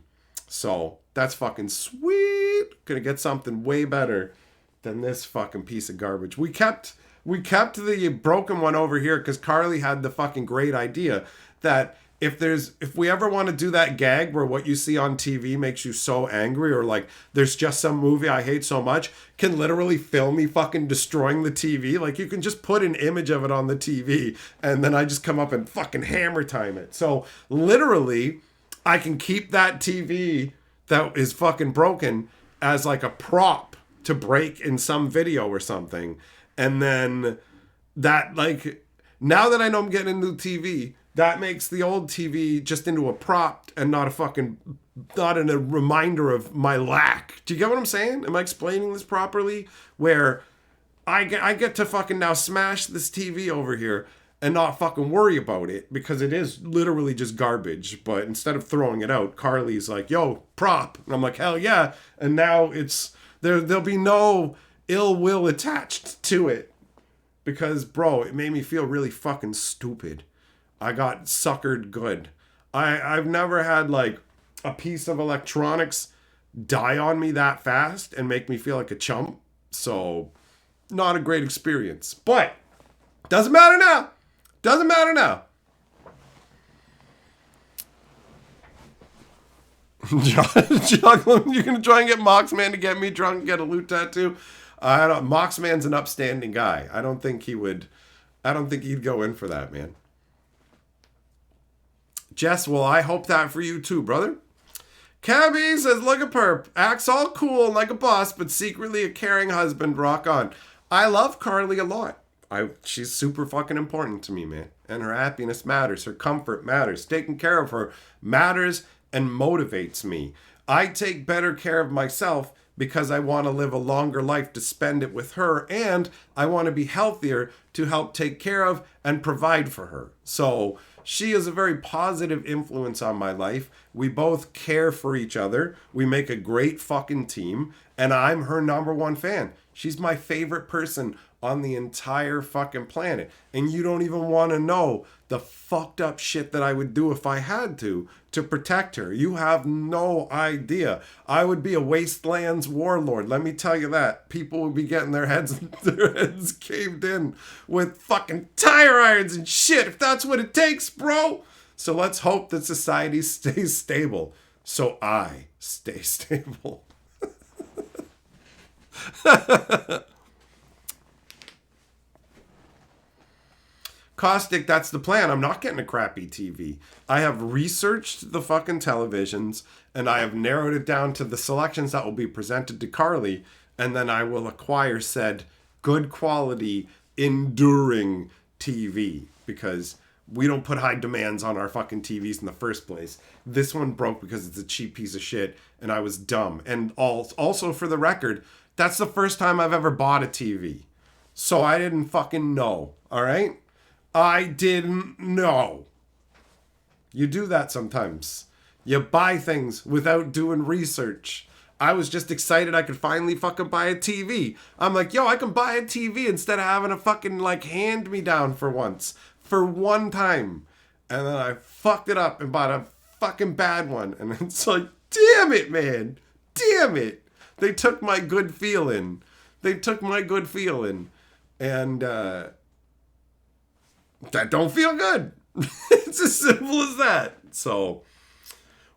So that's fucking sweet. Gonna get something way better than this fucking piece of garbage. We kept the broken one over here because Carly had the fucking great idea that if we ever want to do that gag where what you see on TV makes you so angry, or like there's just some movie I hate so much, can literally film me fucking destroying the TV. Like you can just put an image of it on the TV and then I just come up and fucking hammer time it. So literally I can keep that TV that is fucking broken as like a prop to break in some video or something. And then that, like, now that I know I'm getting a new TV, that makes the old TV just into a prop and not a reminder of my lack. Do you get what I'm saying? Am I explaining this properly? Where I get to fucking now smash this TV over here and not fucking worry about it, because it is literally just garbage. But instead of throwing it out, Carly's like, yo, prop. And I'm like, hell yeah. And now there'll be no ill will attached to it, because, bro, it made me feel really fucking stupid. I got suckered good. I've never had like a piece of electronics die on me that fast and make me feel like a chump. So not a great experience, but doesn't matter now. Juggling, you're gonna try and get Moxman to get me drunk and get a loot tattoo? Moxman's an upstanding guy. I don't think he'd go in for that, man. Jess, well, I hope that for you too, brother. Cabby says, look at perp. Acts all cool like a boss, but secretly a caring husband. Rock on. I love Carly a lot. She's super fucking important to me, man. And her happiness matters. Her comfort matters. Taking care of her matters and motivates me. I take better care of myself because I want to live a longer life to spend it with her, and I want to be healthier to help take care of and provide for her. So she is a very positive influence on my life. We both care for each other. We make a great fucking team, and I'm her number one fan. She's my favorite person on the entire fucking planet. And you don't even want to know the fucked up shit that I would do if I had to protect her. You have no idea. I would be a wastelands warlord. Let me tell you that. People would be getting their heads caved in with fucking tire irons and shit, if that's what it takes, bro. So let's hope that society stays stable. So I stay stable. Caustic, that's the plan. I'm not getting a crappy TV. I have researched the fucking televisions, and I have narrowed it down to the selections that will be presented to Carly, and then I will acquire said good quality, enduring TV, because we don't put high demands on our fucking TVs in the first place. This one broke because it's a cheap piece of shit, and I was dumb. And also, for the record, that's the first time I've ever bought a TV. So I didn't fucking know, all right? I didn't know. You do that sometimes. You buy things without doing research. I was just excited I could finally fucking buy a TV. I'm like, yo, I can buy a TV instead of having a fucking, like, hand-me-down for once. For one time. And then I fucked it up and bought a fucking bad one. And it's like, damn it, man. Damn it. They took my good feeling. And, that don't feel good. It's as simple as that. So,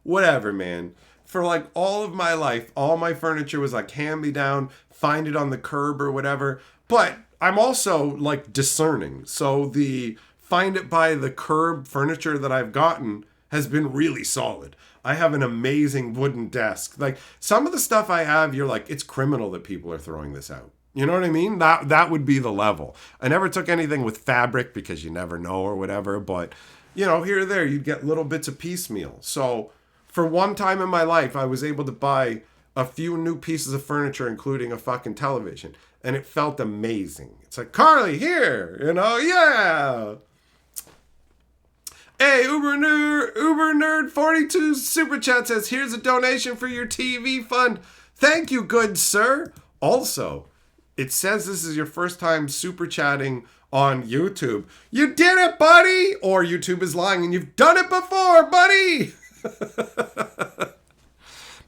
whatever, man. For like all of my life, all my furniture was like hand me down, find it on the curb or whatever. But I'm also like discerning. So the find it by the curb furniture that I've gotten has been really solid. I have an amazing wooden desk. Like some of the stuff I have, you're like, it's criminal that people are throwing this out. You know what I mean? That would be the level. I never took anything with fabric because you never know or whatever. But, you know, here or there, you'd get little bits of piecemeal. So for one time in my life, I was able to buy a few new pieces of furniture, including a fucking television. And it felt amazing. It's like, Carly, here, you know, yeah. Hey, Uber Nerd 42 Super Chat says, here's a donation for your TV fund. Thank you, good sir. Also, it says this is your first time super chatting on YouTube. You did it, buddy! Or YouTube is lying and you've done it before, buddy!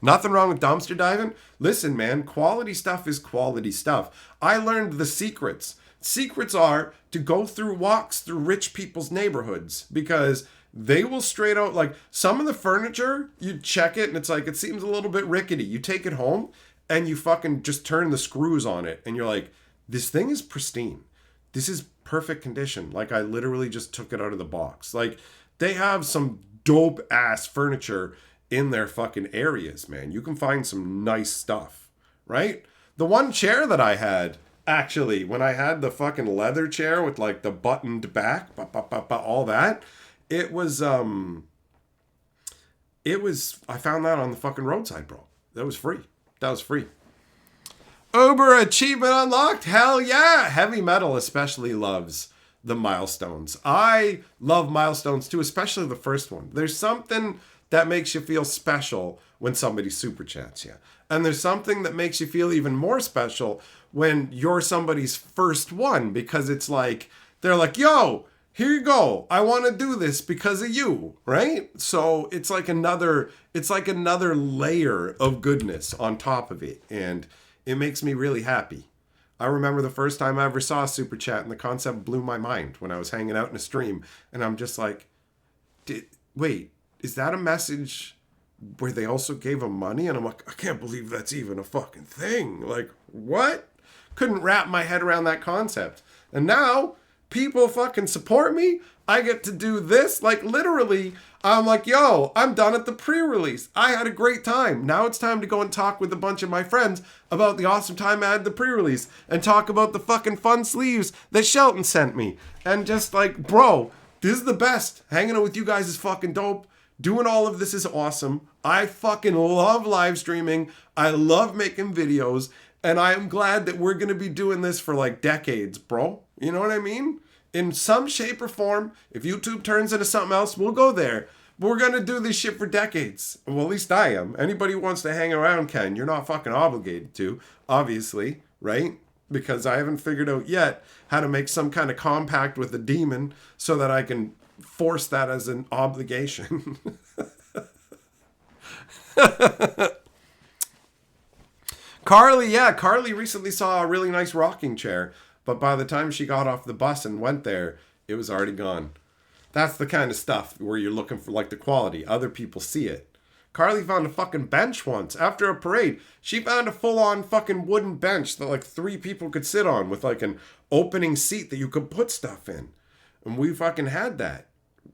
Nothing wrong with dumpster diving. Listen, man, quality stuff is quality stuff. I learned the secrets. Secrets are to go through walks through rich people's neighborhoods because they will straight out, like some of the furniture, you check it and it's like, it seems a little bit rickety. You take it home and you fucking just turn the screws on it and you're like, this thing is pristine. This is perfect condition. Like I literally just took it out of the box. Like they have some dope ass furniture in their fucking areas, man. You can find some nice stuff, right? The one chair that I had, actually, when I had the fucking leather chair with like the buttoned back, all that, I found that on the fucking roadside, bro. That was free. Uber achievement unlocked. Hell yeah. Heavy metal especially loves the milestones. I love milestones too, especially the first one. There's something that makes you feel special when somebody super chats you. And there's something that makes you feel even more special when you're somebody's first one, because it's like, they're like, yo, here you go. I want to do this because of you, right? So it's like another layer of goodness on top of it. And it makes me really happy. I remember the first time I ever saw a super chat and the concept blew my mind when I was hanging out in a stream. And I'm just like, wait, is that a message where they also gave him money? And I'm like, I can't believe that's even a fucking thing. Like, what? Couldn't wrap my head around that concept. And now people fucking support me. I get to do this. Like, literally, I'm like, yo, I'm done at the pre-release. I had a great time. Now it's time to go and talk with a bunch of my friends about the awesome time I had the pre-release and talk about the fucking fun sleeves that Shelton sent me. And just like, bro, this is the best. Hanging out with you guys is fucking dope. Doing all of this is awesome. I fucking love live streaming. I love making videos. And I am glad that we're going to be doing this for like decades, bro. You know what I mean? In some shape or form, if YouTube turns into something else, we'll go there. But we're going to do this shit for decades. Well, at least I am. Anybody who wants to hang around can. You're not fucking obligated to, obviously, right? Because I haven't figured out yet how to make some kind of compact with a demon so that I can force that as an obligation. Carly recently saw a really nice rocking chair, but by the time she got off the bus and went there, it was already gone. That's the kind of stuff where you're looking for like the quality. Other people see it. Carly found a fucking bench once after a parade. She found a full-on fucking wooden bench that like 3 people could sit on with like an opening seat that you could put stuff in. And we fucking had that.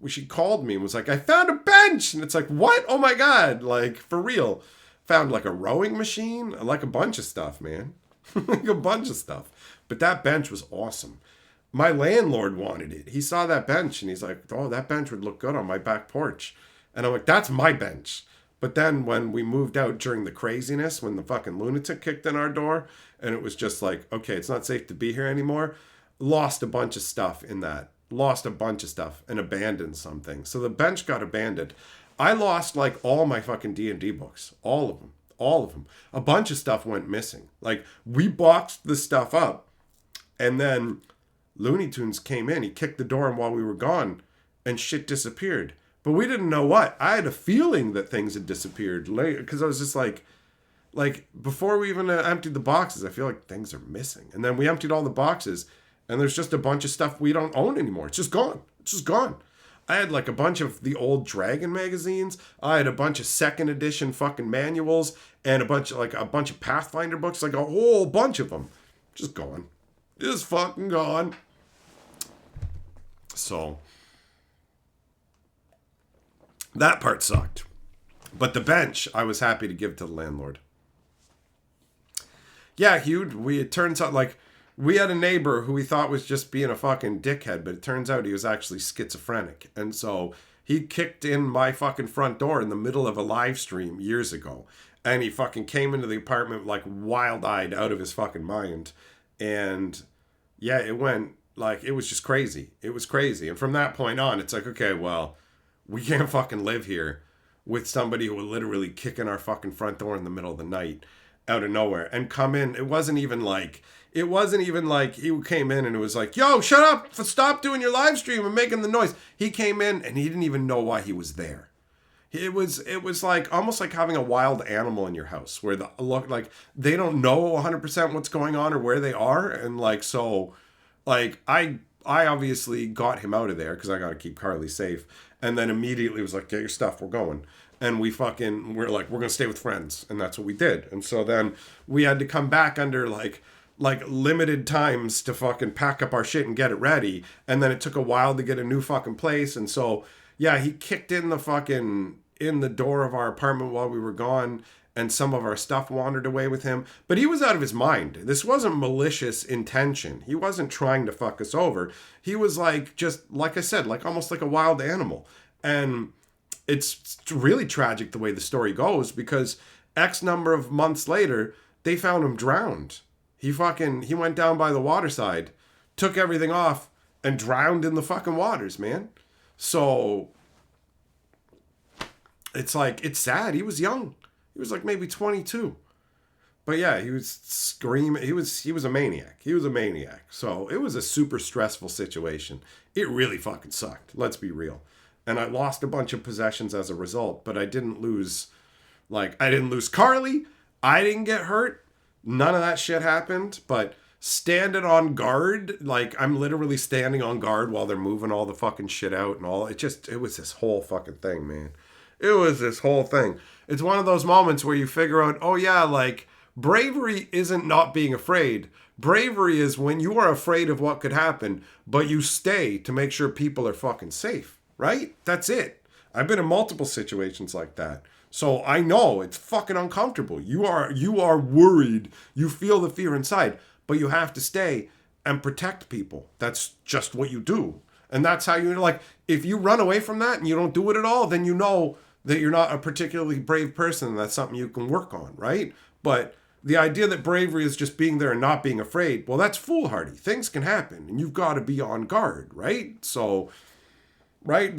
She called me and was like, I found a bench. And it's like, what? Oh my God. Like, for real. Found like a rowing machine. Like a bunch of stuff, man. Like a bunch of stuff. But that bench was awesome. My landlord wanted it. He saw that bench and he's like, oh, that bench would look good on my back porch. And I'm like, that's my bench. But then when we moved out during the craziness, when the fucking lunatic kicked in our door, and it was just like, okay, it's not safe to be here anymore, lost a bunch of stuff in that. Lost a bunch of stuff and abandoned something. So the bench got abandoned. I lost like all my fucking D&D books. All of them. A bunch of stuff went missing. Like, we boxed the stuff up, and then Looney Tunes came in. He kicked the door in while we were gone, and shit disappeared. But we didn't know what. I had a feeling that things had disappeared later, because I was just like, before we even emptied the boxes, I feel like things are missing. And then we emptied all the boxes, And there's just a bunch of stuff we don't own anymore. It's just gone. It's just gone. I had like a bunch of the old Dragon magazines. I had a bunch of second edition fucking manuals and a bunch of Pathfinder books, like a whole bunch of them. Just gone. Just fucking gone. So that part sucked. But the bench, I was happy to give to the landlord. Yeah, Hugh, it turns out like we had a neighbor who we thought was just being a fucking dickhead, but it turns out he was actually schizophrenic. And so he kicked in my fucking front door in the middle of a live stream years ago. And he fucking came into the apartment like wild-eyed out of his fucking mind. And yeah, it was just crazy. It was crazy. And from that point on, it's like, okay, well, we can't fucking live here with somebody who will literally kick in our fucking front door in the middle of the night out of nowhere and come in. It wasn't even like he came in and it was like, yo, shut up, stop doing your live stream and making the noise. He came in and he didn't even know why he was there. It was like almost like having a wild animal in your house where they don't know 100% what's going on or where they are. And like, so like I obviously got him out of there because I got to keep Carly safe. And then immediately was like, get your stuff, we're going. And we're like, we're going to stay with friends. And that's what we did. And so then we had to come back under like limited times to fucking pack up our shit and get it ready. And then it took a while to get a new fucking place. And so, yeah, he kicked in the door of our apartment while we were gone. And some of our stuff wandered away with him. But he was out of his mind. This wasn't malicious intention. He wasn't trying to fuck us over. He was like, just like I said, like almost like a wild animal. And it's really tragic the way the story goes because X number of months later, they found him drowned. He went down by the waterside, took everything off, and drowned in the fucking waters, man. So it's like, it's sad. He was young. He was like maybe 22. But yeah, he was screaming. He was a maniac. He was a maniac. So it was a super stressful situation. It really fucking sucked. Let's be real. And I lost a bunch of possessions as a result, but I didn't lose Carly. I didn't get hurt. None of that shit happened, but standing on guard, like I'm literally standing on guard while they're moving all the fucking shit out and all. It was this whole fucking thing, man. It was this whole thing. It's one of those moments where you figure out, oh yeah, like bravery isn't not being afraid. Bravery is when you are afraid of what could happen, but you stay to make sure people are fucking safe, right? That's it. I've been in multiple situations like that. So I know it's fucking uncomfortable. You are worried. You feel the fear inside, but you have to stay and protect people. That's just what you do. And that's how like, if you run away from that and you don't do it at all, then you know that you're not a particularly brave person. And that's something you can work on, right? But the idea that bravery is just being there and not being afraid, well, that's foolhardy. Things can happen and you've got to be on guard, right? So, right?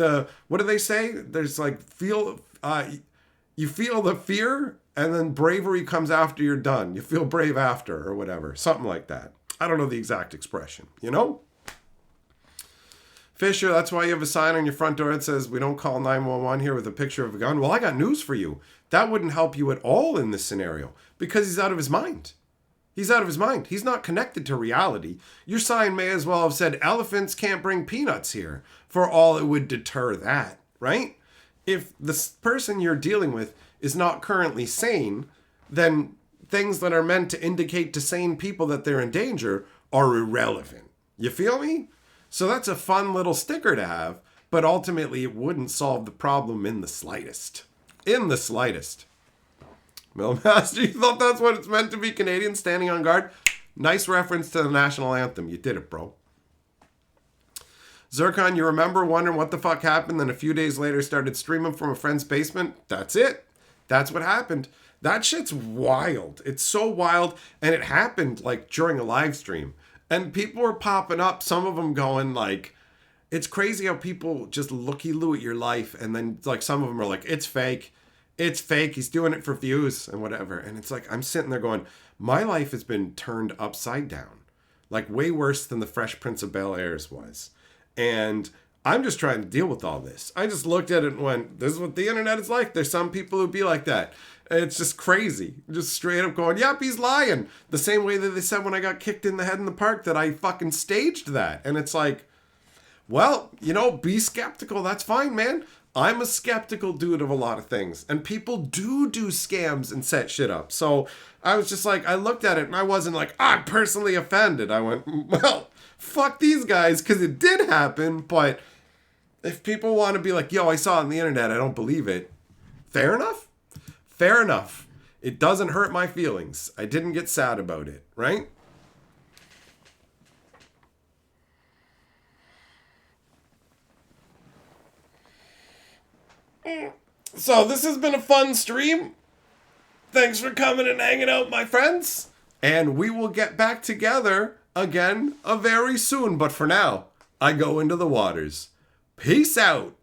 What do they say? There's like, you feel the fear and then bravery comes after you're done. You feel brave after or whatever. Something like that. I don't know the exact expression, you know? Fisher, that's why you have a sign on your front door that says, we don't call 911 here with a picture of a gun. Well, I got news for you. That wouldn't help you at all in this scenario because he's out of his mind. He's out of his mind. He's not connected to reality. Your sign may as well have said, elephants can't bring peanuts here, for all it would deter that, right? If the person you're dealing with is not currently sane, then things that are meant to indicate to sane people that they're in danger are irrelevant. You feel me? So that's a fun little sticker to have, but ultimately it wouldn't solve the problem in the slightest. In the slightest. Millmaster, you thought that's what it's meant to be, Canadian standing on guard? Nice reference to the national anthem. You did it, bro. Zircon, you remember wondering what the fuck happened, then a few days later started streaming from a friend's basement? That's it. That's what happened. That shit's wild. It's so wild, and it happened like during a live stream. And people were popping up, some of them going like, it's crazy how people just looky-loo at your life, and then like some of them are like, it's fake. It's fake. He's doing it for views and whatever. And it's like, I'm sitting there going, my life has been turned upside down. Like way worse than the Fresh Prince of Bel-Air's was. And I'm just trying to deal with all this. I just looked at it and went, this is what the internet is like. There's some people who be like that. It's just crazy. Just straight up going, yep, he's lying. The same way that they said when I got kicked in the head in the park that I fucking staged that. And it's like, well, you know, be skeptical. That's fine, man. I'm a skeptical dude of a lot of things. And people do scams and set shit up. So I was just like, I looked at it and I wasn't like, I'm personally offended. I went, well, fuck these guys, because it did happen. But if people want to be like, yo, I saw it on the internet, I don't believe it. Fair enough. Fair enough. It doesn't hurt my feelings. I didn't get sad about it, right? So this has been a fun stream. Thanks for coming and hanging out, my friends. And we will get back together again very soon. But for now, I go into the waters. Peace out.